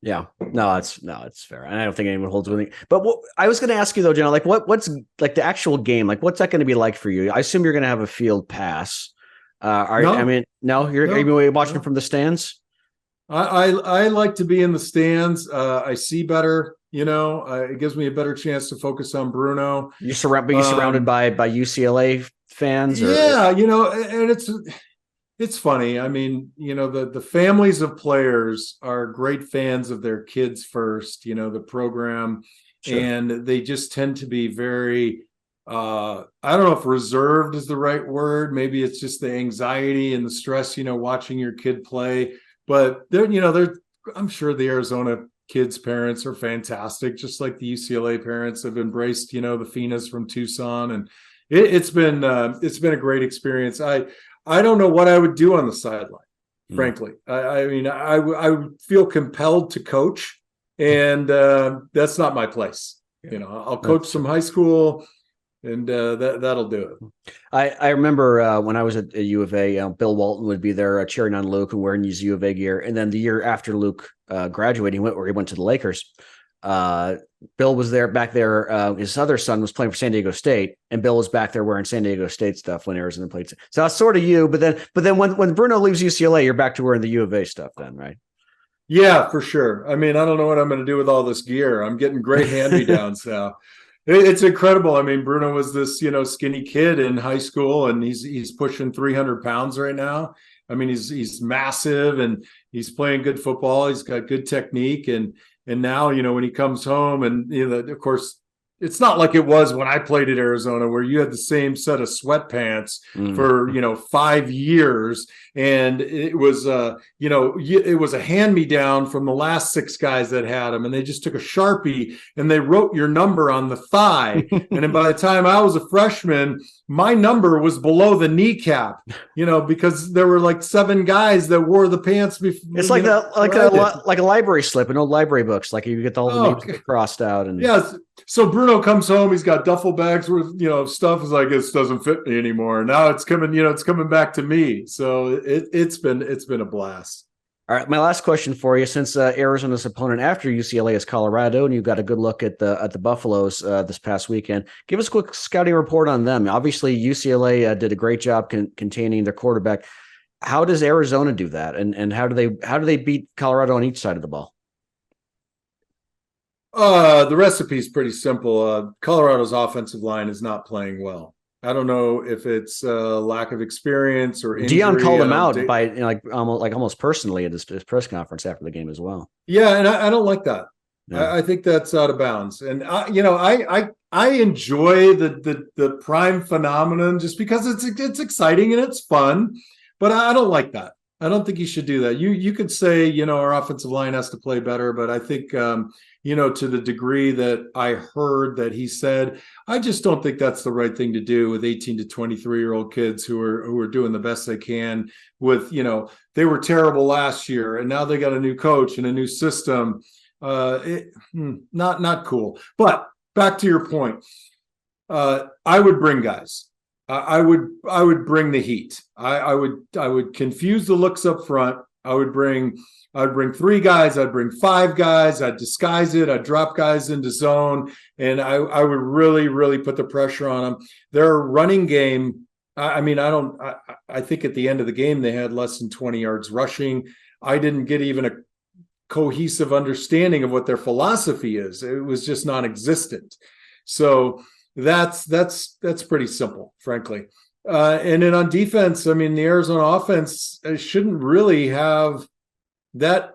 Yeah, no, it's fair, and I don't think anyone holds with me. But I was going to ask you though, John, like what's like the actual game? Like, what's that going to be like for you? I assume you're going to have a field pass. Are you watching from the stands? I like to be in the stands. I see better. It gives me a better chance to focus on Bruno. You're surrounded by UCLA fans. And it's funny. I mean, the families of players are great fans of their kids first, the program. Sure. And they just tend to be very, I don't know if reserved is the right word. Maybe it's just the anxiety and the stress, watching your kid play. But I'm sure the Arizona kids' parents are fantastic, just like the UCLA parents have embraced, the Finas from Tucson. And it's been a great experience. I don't know what I would do on the sideline, frankly. I would feel compelled to coach, and that's not my place. I'll coach some high school, and that'll do it. I remember when I was at U of A, Bill Walton would be there cheering on Luke and wearing his U of A gear. And then the year after Luke graduated, he went to the Lakers. Bill was back there. His other son was playing for San Diego State, and Bill was back there wearing San Diego State stuff when Arizona played. So that's sort of you. But then when Bruno leaves UCLA, you're back to wearing the U of A stuff then, right? Yeah, for sure. I mean, I don't know what I'm going to do with all this gear. I'm getting great hand-me-downs now. It's incredible. I mean, Bruno was this, skinny kid in high school, and he's pushing 300 pounds right now. I mean, he's massive, and he's playing good football. He's got good technique, and now, when he comes home, and of course, it's not like it was when I played at Arizona, where you had the same set of sweatpants for 5 years, and it was it was a hand-me-down from the last 6 guys that had them, and they just took a Sharpie and they wrote your number on the thigh, and then by the time I was a freshman, my number was below the kneecap, because there were like 7 guys that wore the pants before. It's like a library slip in old library books, like you get all the names crossed out. And so Bruno comes home, he's got duffel bags worth, stuff. Is like, this doesn't fit me anymore. Now it's coming back to me. So it's been a blast. All right, my last question for you, since Arizona's opponent after UCLA is Colorado, and you've got a good look at the Buffaloes this past weekend, give us a quick scouting report on them. Obviously, UCLA did a great job containing their quarterback. How does Arizona do that, and how do they beat Colorado on each side of the ball? The recipe is pretty simple. Colorado's offensive line is not playing well. I don't know if it's lack of experience or injury. Dion called him out by almost personally at his press conference after the game as well. Yeah, and I don't like that. No. I think that's out of bounds. And I enjoy the prime phenomenon just because it's exciting and it's fun, but I don't like that. I don't think you should do that. You could say, our offensive line has to play better, but I think, to the degree that I heard that he said, I just don't think that's the right thing to do with 18 to 23-year-old kids who are doing the best they can with, they were terrible last year and now they got a new coach and a new system. Not cool. But back to your point, I would bring guys. I would bring the heat. I would confuse the looks up front. I'd bring 3 guys. I'd bring 5 guys. I'd disguise it. I'd drop guys into zone, and I would really, really put the pressure on them. Their running game. I think at the end of the game they had less than 20 yards rushing. I didn't get even a cohesive understanding of what their philosophy is. It was just non-existent. So that's pretty simple, frankly. And then on defense, the Arizona offense shouldn't really have that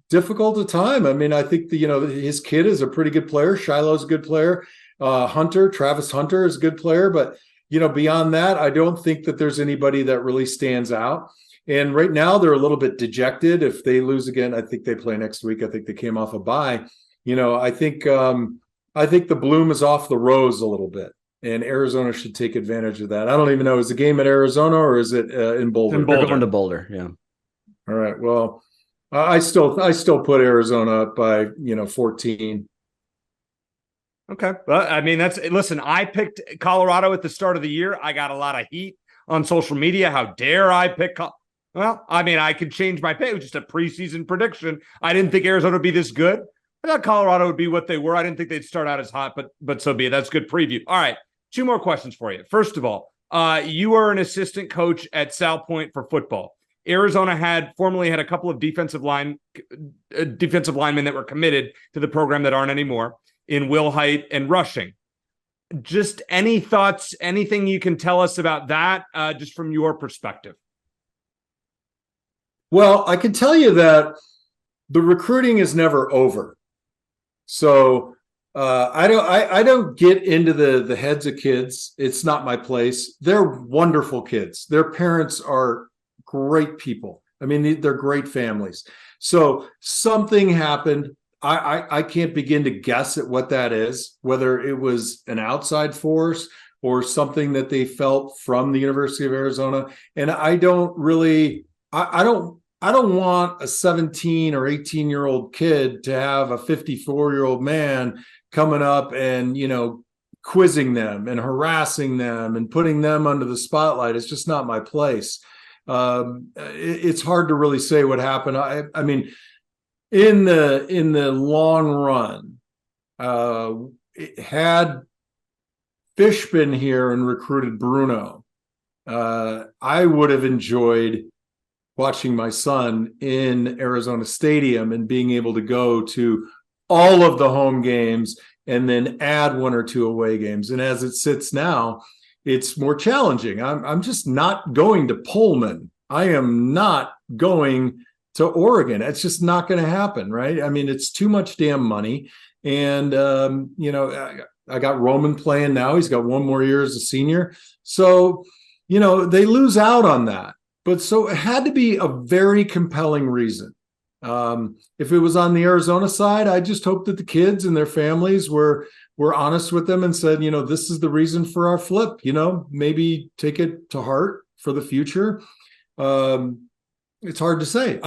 difficult a time. I think his kid is a pretty good player. Shiloh's a good player. Travis Hunter is a good player, but beyond that, I don't think that there's anybody that really stands out. And right now they're a little bit dejected. If they lose again, I think they play next week. I think they came off a bye. I think the bloom is off the rose a little bit, and Arizona should take advantage of that. I don't even know, is the game at Arizona or is it in Boulder? They're going to Boulder, yeah. All right. Well, I still put Arizona up by 14. Okay. Well, listen, I picked Colorado at the start of the year. I got a lot of heat on social media. How dare I pick? I could change my pick. It was just a preseason prediction. I didn't think Arizona would be this good. I thought Colorado would be what they were. I didn't think they'd start out as hot, but so be it. That's good preview. All right, 2 more questions for you. First of all, you are an assistant coach at Sal Point for football. Arizona formerly had a couple of defensive linemen that were committed to the program that aren't anymore in Will Height and rushing. Just any thoughts, anything you can tell us about that, just from your perspective? Well, I can tell you that the recruiting is never over. So I don't get into the heads of kids. It's not my place. They're wonderful kids. Their parents are great people. They're great families. So something happened. I can't begin to guess at what that is, whether it was an outside force or something that they felt from the University of Arizona. And I don't want a 17 or 18-year-old kid to have a 54-year-old man coming up and, quizzing them and harassing them and putting them under the spotlight. It's just not my place. It's hard to really say what happened. In the long run, had Fish been here and recruited Bruno, I would have enjoyed watching my son in Arizona Stadium and being able to go to all of the home games and then add 1 or 2 away games. And as it sits now, it's more challenging. I'm just not going to Pullman. I am not going to Oregon. It's just not going to happen, right? It's too much damn money. And, I got Roman playing now. He's got 1 more year as a senior. So, they lose out on that. But so it had to be a very compelling reason. If it was on the Arizona side, I just hope that the kids and their families were honest with them and said, this is the reason for our flip, maybe take it to heart for the future. It's hard to say.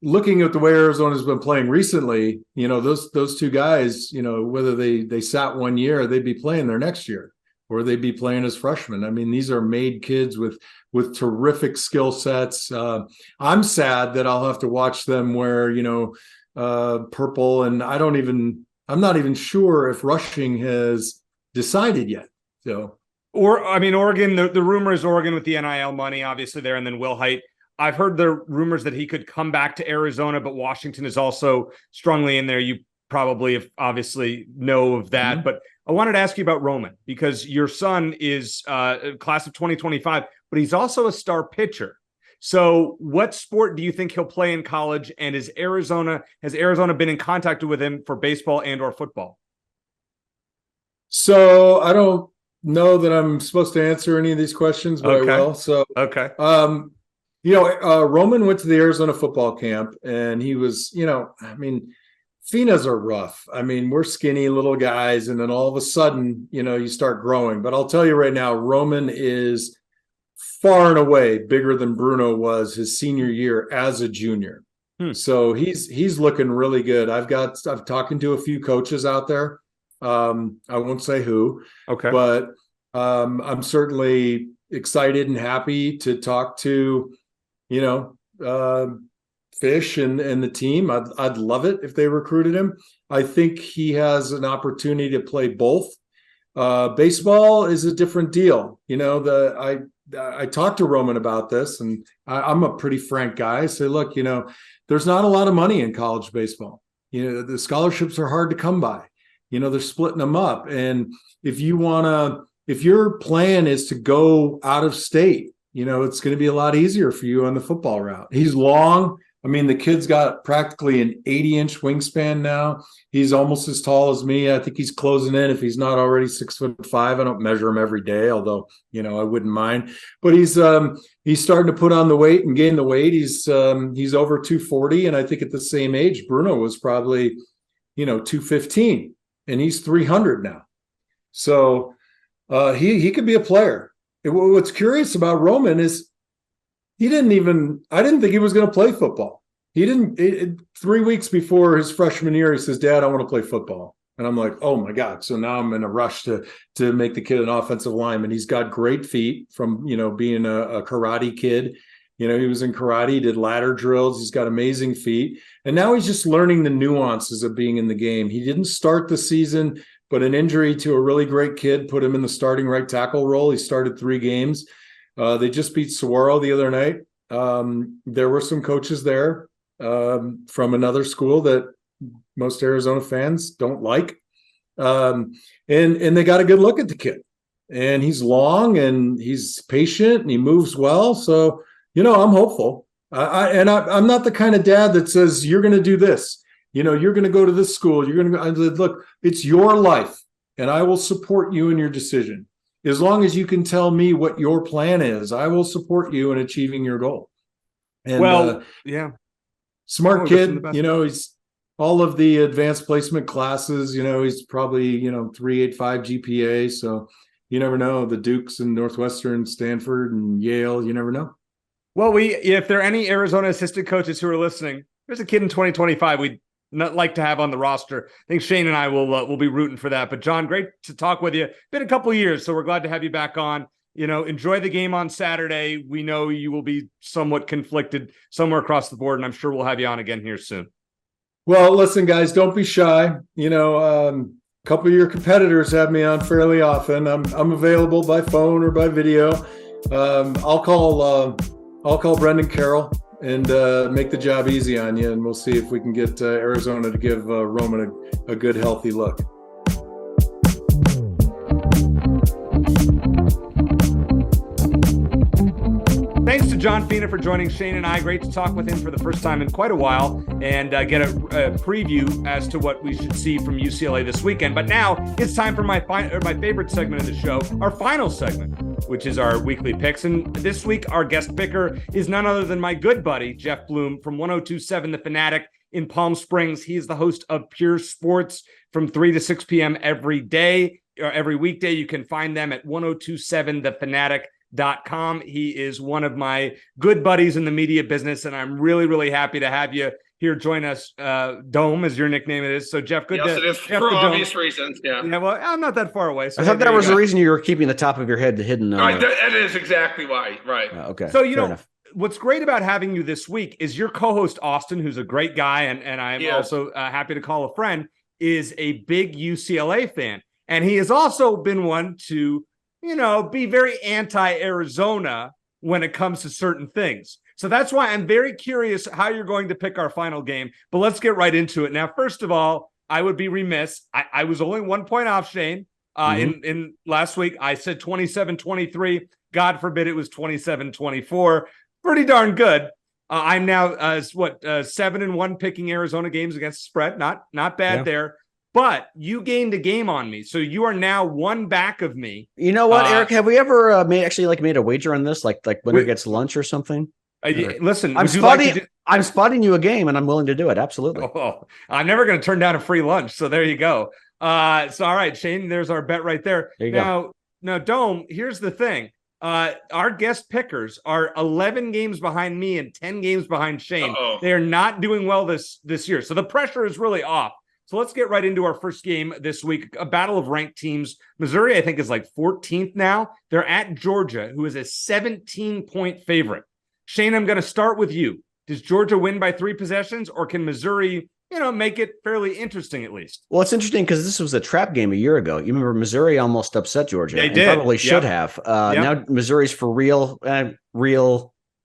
Looking at the way Arizona's been playing recently, those 2 guys, whether they sat 1 year, they'd be playing their next year, or they'd be playing as freshmen. These are made kids with terrific skill sets. I'm sad that I'll have to watch them wear, purple, and I'm not even sure if rushing has decided yet. So, Oregon, the rumor is Oregon with the NIL money, obviously there, and then Will Height. I've heard the rumors that he could come back to Arizona, but Washington is also strongly in there. You probably obviously know of that, mm-hmm. But I wanted to ask you about Roman, because your son is class of 2025, but he's also a star pitcher. So what sport do you think he'll play in college? And has Arizona been in contact with him for baseball and or football? So I don't know that I'm supposed to answer any of these questions, but okay. I will. So, okay. Roman went to the Arizona football camp, and he was, Finas are rough. I mean, we're skinny little guys, and then all of a sudden, you start growing. But I'll tell you right now, Roman is far and away bigger than Bruno was his senior year as a junior. So he's looking really good. I've talking to a few coaches out there. I won't say who, okay, but I'm certainly excited and happy to talk to, Fish and the team. I'd love it if they recruited him. I think he has an opportunity to play both. Baseball is a different deal. I talked to Roman about this, and I'm a pretty frank guy. I say, look, there's not a lot of money in college baseball. The scholarships are hard to come by. They're splitting them up. And if your plan is to go out of state, it's going to be a lot easier for you on the football route. He's long. I mean, the kid's got practically an 80-inch wingspan now. He's almost as tall as me. I think he's closing in if he's not already 6'5". I don't measure him every day, although, I wouldn't mind. But he's starting to put on the weight and gain the weight. He's over 240, and I think at the same age, Bruno was probably, 215, and he's 300 now. So he could be a player. What's curious about Roman is I didn't think he was going to play football. 3 weeks before his freshman year, he says, Dad, I want to play football. And I'm like, oh my God. So now I'm in a rush to make the kid an offensive lineman. He's got great feet from, being a karate kid. He was in karate, he did ladder drills. He's got amazing feet. And now he's just learning the nuances of being in the game. He didn't start the season, but an injury to a really great kid put him in the starting right tackle role. He started 3 games. They just beat Saguaro the other night. There were some coaches there from another school that most Arizona fans don't like. And they got a good look at the kid. And he's long and he's patient and he moves well. So, I'm hopeful. I'm not the kind of dad that says, you're going to do this. You're going to go to this school. You're going to go. Look, it's your life, and I will support you in your decision. As long as you can tell me what your plan is, I will support you in achieving your goal. And smart kid, he's all of the advanced placement classes, he's probably, 3.85 GPA. So you never know, the Dukes and Northwestern, Stanford and Yale, you never know. Well, if there are any Arizona assistant coaches who are listening, there's a kid in 2025 we'd not like to have on the roster. I think Shane and I will be rooting for that. But John, great to talk with you. Been a couple of years, so we're glad to have you back on. Enjoy the game on Saturday. We know you will be somewhat conflicted somewhere across the board, and I'm sure we'll have you on again here soon. Well, listen, guys, don't be shy. A couple of your competitors have me on fairly often. I'm available by phone or by video. I'll call Brendan Carroll and make the job easy on you, and we'll see if we can get Arizona to give Roman a good, healthy look. Thanks to John Fina for joining Shane and I. Great to talk with him for the first time in quite a while and get a preview as to what we should see from UCLA this weekend. But now it's time for my favorite segment of the show, our final segment, which is our weekly picks. And this week, our guest picker is none other than my good buddy, Jeff Bloom from 102.7 The Fanatic in Palm Springs. He is the host of Pure Sports from 3 to 6 p.m. every day, or every weekday. You can find them at 1027thefanatic.com. He is one of my good buddies in the media business, and I'm really, really happy to have you here join us. Dome, as your nickname it is. So, Jeff, good. Yes, it is for obvious reasons. Yeah. Yeah. Well, I'm not that far away. So I thought that was the reason you were keeping the top of your head hidden. Right, that is exactly why. Right. Okay. So what's great about having you this week is your co-host Austin, who's a great guy, and I'm also happy to call a friend, is a big UCLA fan, and he has also been one to be very anti-Arizona when it comes to certain things. So that's why I'm very curious how you're going to pick our final game. But let's get right into it. Now, first of all, I would be remiss. I was only 1 point off Shane in last week. I said 27-23. God forbid it was 27-24. Pretty darn good. I'm now 7-1 picking Arizona games against the spread. Not bad there. But you gained a game on me, so you are now one back of me. You know what, Eric? Have we ever made a wager on this, like winner gets lunch or something? Listen, I'm would you like to do? I'm spotting you a game, and I'm willing to do it. Absolutely. Oh, I'm never going to turn down a free lunch. So there you go. So all right, Shane, there's our bet right there. There you go. Now, Dome, here's the thing. Our guest pickers are 11 games behind me and 10 games behind Shane. Uh-oh. They are not doing well this year. So the pressure is really off. So let's get right into our first game this week, a battle of ranked teams. Missouri, I think, is like 14th now. They're at Georgia, who is a 17-point favorite. Shane, I'm going to start with you. Does Georgia win by 3 possessions, or can Missouri, make it fairly interesting at least? Well, it's interesting because this was a trap game a year ago. You remember Missouri almost upset Georgia. They and did. Probably should have. Now Missouri's for real, at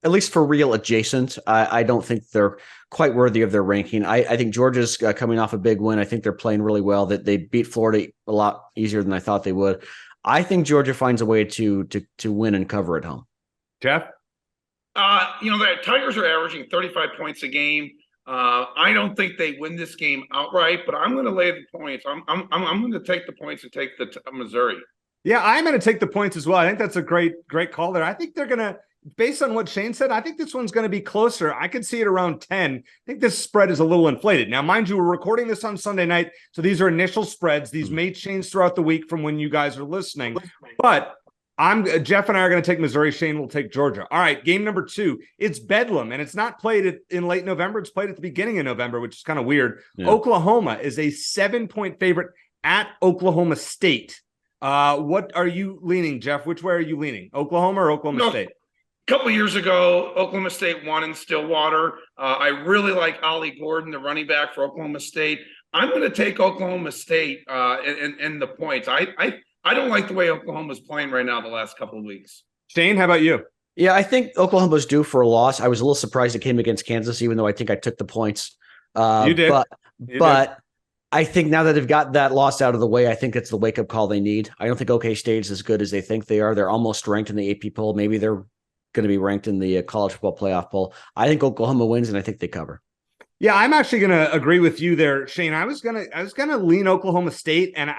least for real adjacent. I don't think they're quite worthy of their ranking. I think Georgia's coming off a big win. I think they're playing really well. That they beat Florida a lot easier than I thought they would. I think Georgia finds a way to win and cover at home. Jeff? The Tigers are averaging 35 points a game. I don't think they win this game outright, but I'm going to lay the points. I'm going to take the points and take the Missouri. Yeah, I'm going to take the points as well. I think that's a great call there. I think they're going to, based on what Shane said, I think this one's going to be closer. I could see it around 10. I think this spread is a little inflated. Now, mind you, we're recording this on Sunday night, so these are initial spreads. These may change throughout the week from when you guys are listening, but Jeff and I are going to take Missouri. Shane will take Georgia. All right, game number 2. It's Bedlam, and it's not played in late November. It's played at the beginning of November, which is kind of weird. Yeah. Oklahoma is a 7-point favorite at Oklahoma State. What are you leaning, Jeff? Which way are you leaning? Oklahoma or Oklahoma State? A couple of years ago, Oklahoma State won in Stillwater. I really like Ollie Gordon, the running back for Oklahoma State. I'm going to take Oklahoma State and the points. I don't like the way Oklahoma's playing right now the last couple of weeks. Shane, how about you? Yeah, I think Oklahoma's due for a loss. I was a little surprised it came against Kansas, even though I think I took the points. You did. But I think now that they've got that loss out of the way, I think it's the wake-up call they need. I don't think OK State's as good as they think they are. They're almost ranked in the AP poll. Maybe they're going to be ranked in the college football playoff poll. I think Oklahoma wins, and I think they cover. Yeah, I'm actually going to agree with you there, Shane. I was going to lean Oklahoma State, and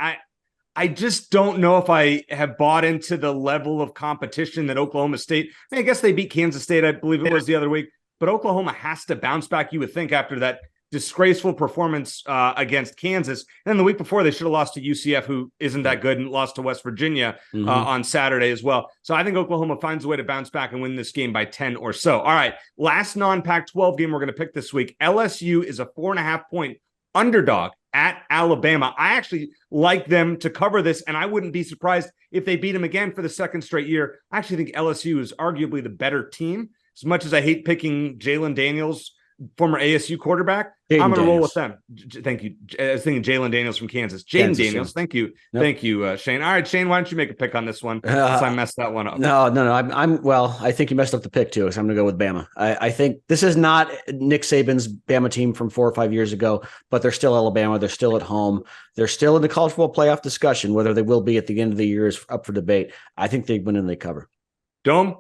I just don't know if I have bought into the level of competition that Oklahoma State. I guess they beat Kansas State, I believe it was the other week, but Oklahoma has to bounce back, you would think, after that disgraceful performance against Kansas. And then the week before, they should have lost to UCF, who isn't that good, and lost to West Virginia on Saturday as well. So I think Oklahoma finds a way to bounce back and win this game by 10 or so. All right, last non-Pac-12 game we're going to pick this week. LSU is a 4.5-point underdog at Alabama. I actually like them to cover this, and I wouldn't be surprised if they beat them again for the second straight year. I actually think LSU is arguably the better team. As much as I hate picking Jalen Daniels, former ASU quarterback, I'm going to roll with them. Thank you. I was thinking Jalen Daniels from Kansas. Jaden Daniels. Thank you. Yep. Thank you, Shane. All right, Shane, why don't you make a pick on this one since I messed that one up? No. I think you messed up the pick too, so I'm going to go with Bama. I think this is not Nick Saban's Bama team from 4 or 5 years ago, but they're still Alabama. They're still at home. They're still in the college football playoff discussion. Whether they will be at the end of the year is up for debate. I think they win and they cover. Dome?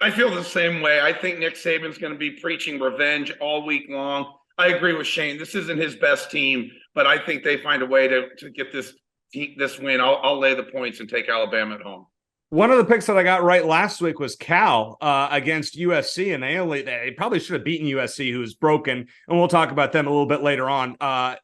I feel the same way. I think Nick Saban's going to be preaching revenge all week long. I agree with Shane. This isn't his best team, but I think they find a way to get this win. I'll lay the points and take Alabama at home. One of the picks that I got right last week was Cal against USC, and they probably should have beaten USC, who's broken, and we'll talk about them a little bit later on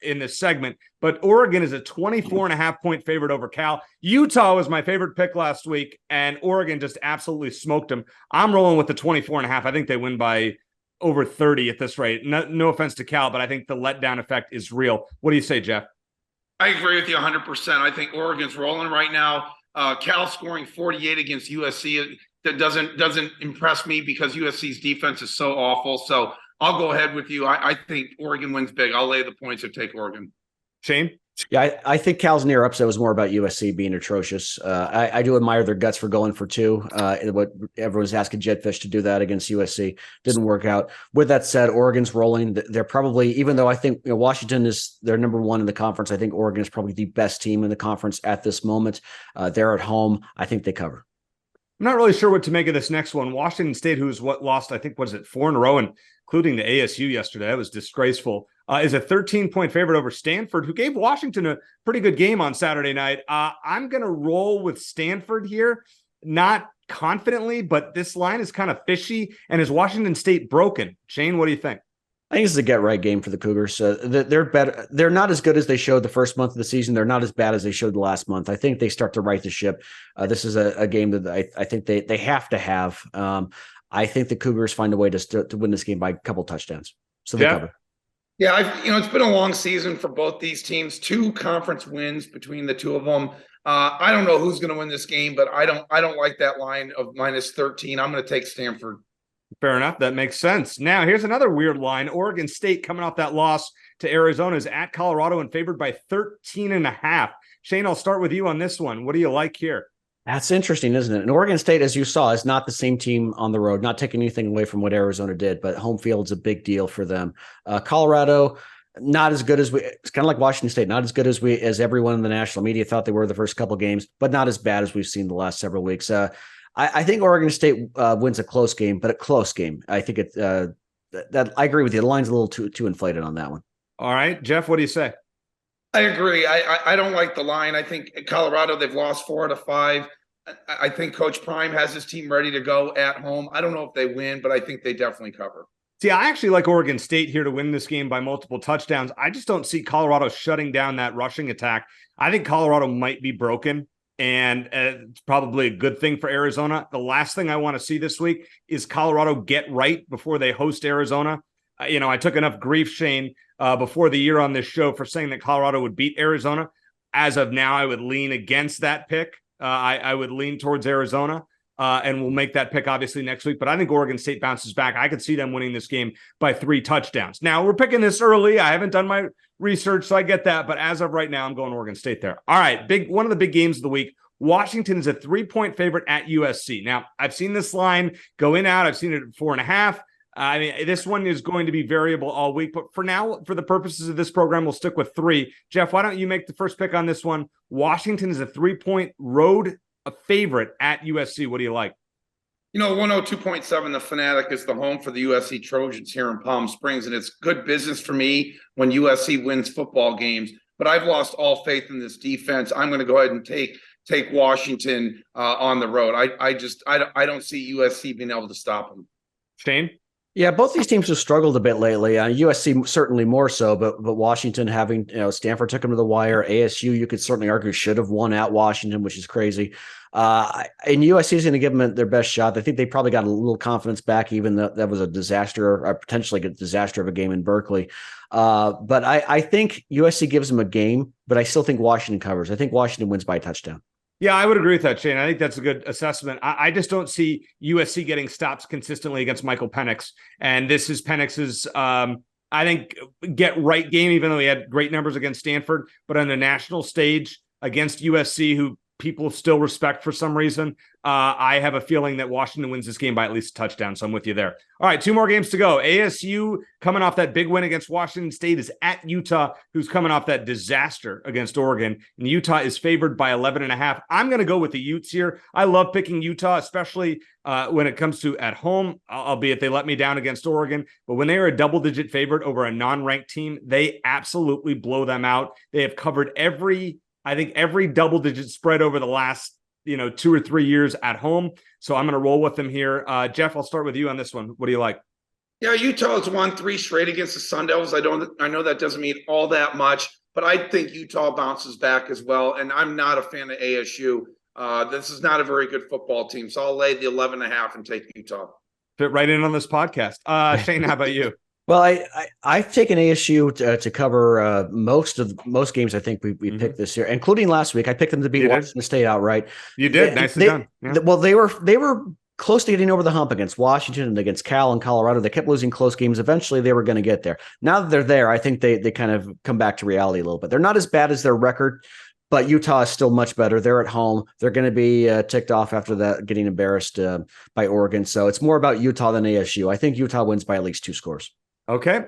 in this segment. But Oregon is a 24.5-point favorite over Cal. Utah was my favorite pick last week, and Oregon just absolutely smoked them. I'm rolling with the 24.5. I think they win by over 30 at this rate. No offense to Cal, but I think the letdown effect is real. What do you say, Jeff? I agree with you 100%. I think Oregon's rolling right now. Cal scoring 48 against USC that doesn't impress me because USC's defense is so awful. So I'll go ahead with you. I think Oregon wins big. I'll lay the points and take Oregon. Shane? Yeah, I think Cal's near upset was more about USC being atrocious. I do admire their guts for going for 2. What everyone's asking Jetfish to do that against USC didn't work out. With that said, Oregon's rolling. They're probably, even though I think Washington is their number 1 in the conference, I think Oregon is probably the best team in the conference at this moment. They're at home. I think they cover. I'm not really sure what to make of this next one. Washington State, who's lost, I think, 4 in a row, including the ASU yesterday. That was disgraceful. Is a 13-point favorite over Stanford, who gave Washington a pretty good game on Saturday night. I'm going to roll with Stanford here, not confidently, but this line is kind of fishy. And is Washington State broken? Shane, what do you think? I think this is a get right game for the Cougars. They're better. They're not as good as they showed the first month of the season. They're not as bad as they showed the last month. I think they start to right the ship. This is a game that I think they have to have. I think the Cougars find a way to win this game by a couple touchdowns. So they cover. Yeah, it's been a long season for both these teams. 2 conference wins between the two of them. I don't know who's going to win this game, but I don't like that line of -13. I'm going to take Stanford. Fair enough. That makes sense. Now, here's another weird line. Oregon State, coming off that loss to Arizona, is at Colorado and favored by 13.5. Shane, I'll start with you on this one. What do you like here? That's interesting, isn't it? And Oregon State, as you saw, is not the same team on the road, not taking anything away from what Arizona did, but home field's a big deal for them. Colorado, not as good as it's kind of like Washington State, not as good as everyone in the national media thought they were the first couple games, but not as bad as we've seen the last several weeks. I think Oregon State wins a close game, but a close game. I think that I agree with you. The line's a little too inflated on that one. All right, Jeff, what do you say? I agree. I don't like the line. I think Colorado, they've lost 4 out of 5. I think Coach Prime has his team ready to go at home. I don't know if they win, but I think they definitely cover. See, I actually like Oregon State here to win this game by multiple touchdowns. I just don't see Colorado shutting down that rushing attack. I think Colorado might be broken, and it's probably a good thing for Arizona. The last thing I want to see this week is Colorado get right before they host Arizona. I took enough grief, Shane, before the year on this show for saying that Colorado would beat Arizona. As of now, I would lean against that pick. I would lean towards Arizona, and we'll make that pick obviously next week. But I think Oregon State bounces back. I could see them winning this game by 3 touchdowns. Now, we're picking this early. I haven't done my research, so I get that. But as of right now, I'm going Oregon State there. All right, one of the big games of the week. Washington is a 3-point favorite at USC. Now, I've seen this line go in out. I've seen it at 4.5. I mean, this one is going to be variable all week, but for now, for the purposes of this program, we'll stick with 3. Jeff, why don't you make the first pick on this one? Washington is a 3-point road favorite at USC. What do you like? 102.7, the Fanatic is the home for the USC Trojans here in Palm Springs, and it's good business for me when USC wins football games, but I've lost all faith in this defense. I'm going to go ahead and take Washington on the road. I don't see USC being able to stop them. Shane? Yeah, both these teams have struggled a bit lately. USC certainly more so, but Washington having, Stanford took them to the wire. ASU, you could certainly argue, should have won at Washington, which is crazy. And USC is going to give them their best shot. I think they probably got a little confidence back, even though that was a disaster, or potentially a disaster of a game in Berkeley. But I think USC gives them a game, but I still think Washington covers. I think Washington wins by a touchdown. Yeah, I would agree with that, Shane. I think that's a good assessment. I just don't see USC getting stops consistently against Michael Penix. And this is Penix's, I think, get right game, even though he had great numbers against Stanford. But on the national stage against USC, who people still respect for some reason, I have a feeling that Washington wins this game by at least a touchdown. So I'm with you there. All right, 2 more games to go. ASU, coming off that big win against Washington State, is at Utah, who's coming off that disaster against Oregon. And Utah is favored by 11.5. I'm going to go with the Utes here. I love picking Utah, especially when it comes to at home, albeit they let me down against Oregon. But when they are a double-digit favorite over a non-ranked team, they absolutely blow them out. They have covered every double-digit spread over the last 2 or 3 years at home. So I'm going to roll with them here. Jeff, I'll start with you on this one. What do you like? Yeah, Utah has won 3 straight against the Sun Devils. I know that doesn't mean all that much, but I think Utah bounces back as well. And I'm not a fan of ASU. This is not a very good football team. So I'll lay the 11.5 and take Utah. Fit right in on this podcast. Shane, how about you? Well, I've taken ASU to cover most games. I think we picked this year, including last week. I picked them to beat Washington State outright. You did. Nicely done. Yeah. Well, they were close to getting over the hump against Washington and against Cal and Colorado. They kept losing close games. Eventually, they were going to get there. Now that they're there, I think they kind of come back to reality a little bit. They're not as bad as their record, but Utah is still much better. They're at home. They're going to be ticked off after that, getting embarrassed by Oregon. So it's more about Utah than ASU. I think Utah wins by at least 2 scores. Okay,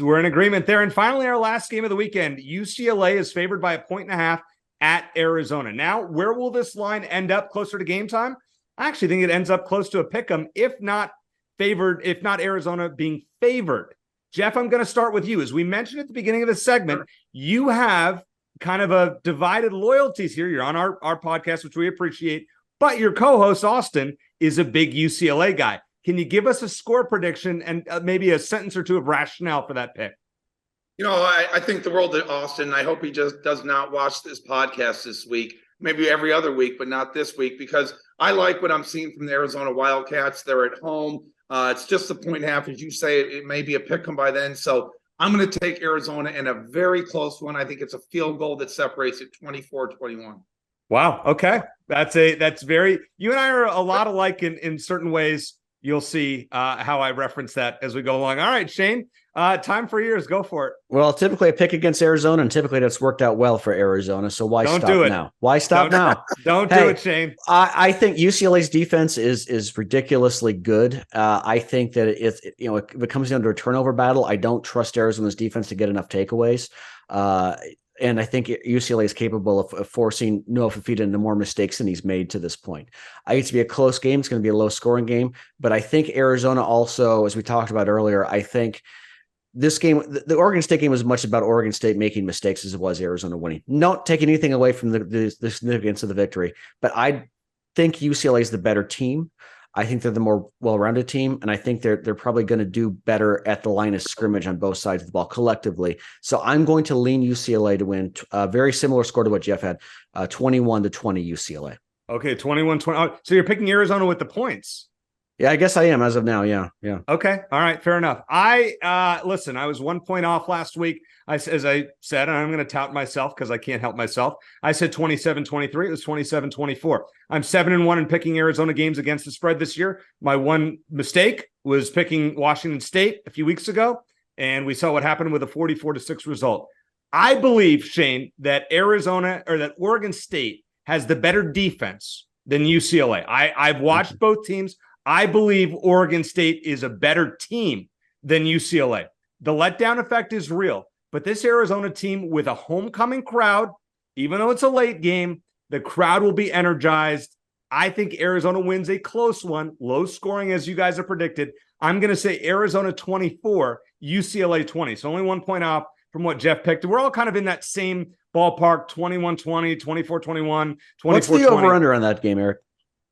we're in agreement there. And finally, our last game of the weekend, UCLA is favored by 1.5 at Arizona. Now, where will this line end up closer to game time? I actually think it ends up close to a pick'em, if not Arizona being favored. Jeff, I'm going to start with you. As we mentioned at the beginning of the segment, you have kind of a divided loyalties here. You're on our podcast, which we appreciate. But your co-host, Austin, is a big UCLA guy. Can you give us a score prediction and maybe a sentence or two of rationale for that pick? I think the world of Austin. I hope he just does not watch this podcast this week, maybe every other week, but not this week, because I like what I'm seeing from the Arizona Wildcats. They're at home. It's just a point and a half, as you say. It may be a pick 'em by then. So I'm going to take Arizona in a very close one. I think it's a field goal that separates it 24-21. Wow. Okay. That's very, you and I are a lot alike in certain ways. You'll see how I reference that as we go along. All right, Shane, time for yours. Go for it. Well, typically I pick against Arizona, and typically that's worked out well for Arizona. So why Don't stop do it now? Why stop now? Don't do it, Shane. I think UCLA's defense is ridiculously good. I think that if it comes down to a turnover battle, I don't trust Arizona's defense to get enough takeaways. And I think UCLA is capable of forcing Noah Fifita into more mistakes than he's made to this point. I think it's going to be a close game. It's going to be a low-scoring game. But I think Arizona also, as we talked about earlier, I think this game, the Oregon State game was as much about Oregon State making mistakes as it was Arizona winning. Not taking anything away from the significance of the victory. But I think UCLA is the better team. I think they're the more well-rounded team, and I think they're probably going to do better at the line of scrimmage on both sides of the ball collectively. So I'm going to lean UCLA to win a very similar score to what Jeff had, 21-20 UCLA. Okay, 21-20. Oh, so you're picking Arizona with the points. Yeah, I guess I am as of now. Yeah. Okay. All right. Fair enough. Listen, I was 1 point off last week. As I said, and I'm going to tout myself because I can't help myself. I said 27-23. It was 27-24. I'm 7-1 in picking Arizona games against the spread this year. My one mistake was picking Washington State a few weeks ago, and we saw what happened with a 44-6 result. I believe, Shane, that Oregon State has the better defense than UCLA. I've watched both teams. I believe Oregon State is a better team than UCLA. The letdown effect is real, but this Arizona team with a homecoming crowd, even though it's a late game, the crowd will be energized. I think Arizona wins a close one, low scoring as you guys have predicted. I'm going to say Arizona 24, UCLA 20. So only 1 point off from what Jeff picked. We're all kind of in that same ballpark, 21-20, 24-21, 24-20. What's the over-under on that game, Eric?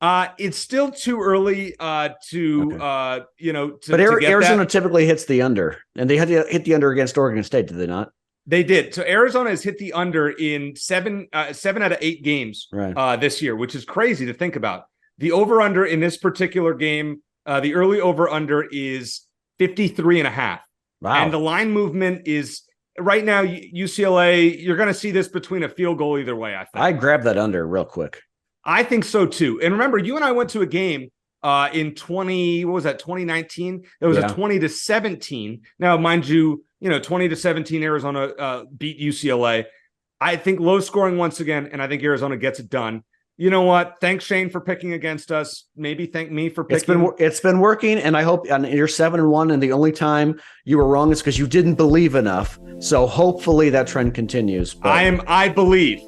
It's still too early But that. Arizona typically hits the under, and they had to hit the under against Oregon State, did they not? They did. So Arizona has hit the under in seven out of 8 games this year, which is crazy to think about. The over-under in this particular game, the early over-under is 53.5. Wow. And the line movement is right now, UCLA, you're going to see this between a field goal either way, I think. I grabbed that under real quick. I think so too. And remember, you and I went to a game in 2019. It was a 20-17. Now, mind you, 20-17 Arizona beat UCLA. I think low scoring once again, and I think Arizona gets it done. You know what? Thanks, Shane, for picking against us. Maybe thank me for picking. It's been working, and I hope you're 7-1, and the only time you were wrong is because you didn't believe enough. So hopefully that trend continues. But I believe.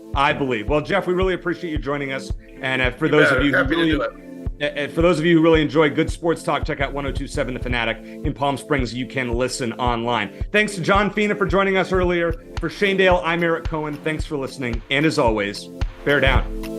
Well, Jeff, we really appreciate you joining us. And for those of you who really enjoy good sports talk, check out 102.7 The Fanatic in Palm Springs. You can listen online. Thanks to John Fina for joining us earlier. For Shane Dale, I'm Eric Cohen. Thanks for listening. And as always, bear down.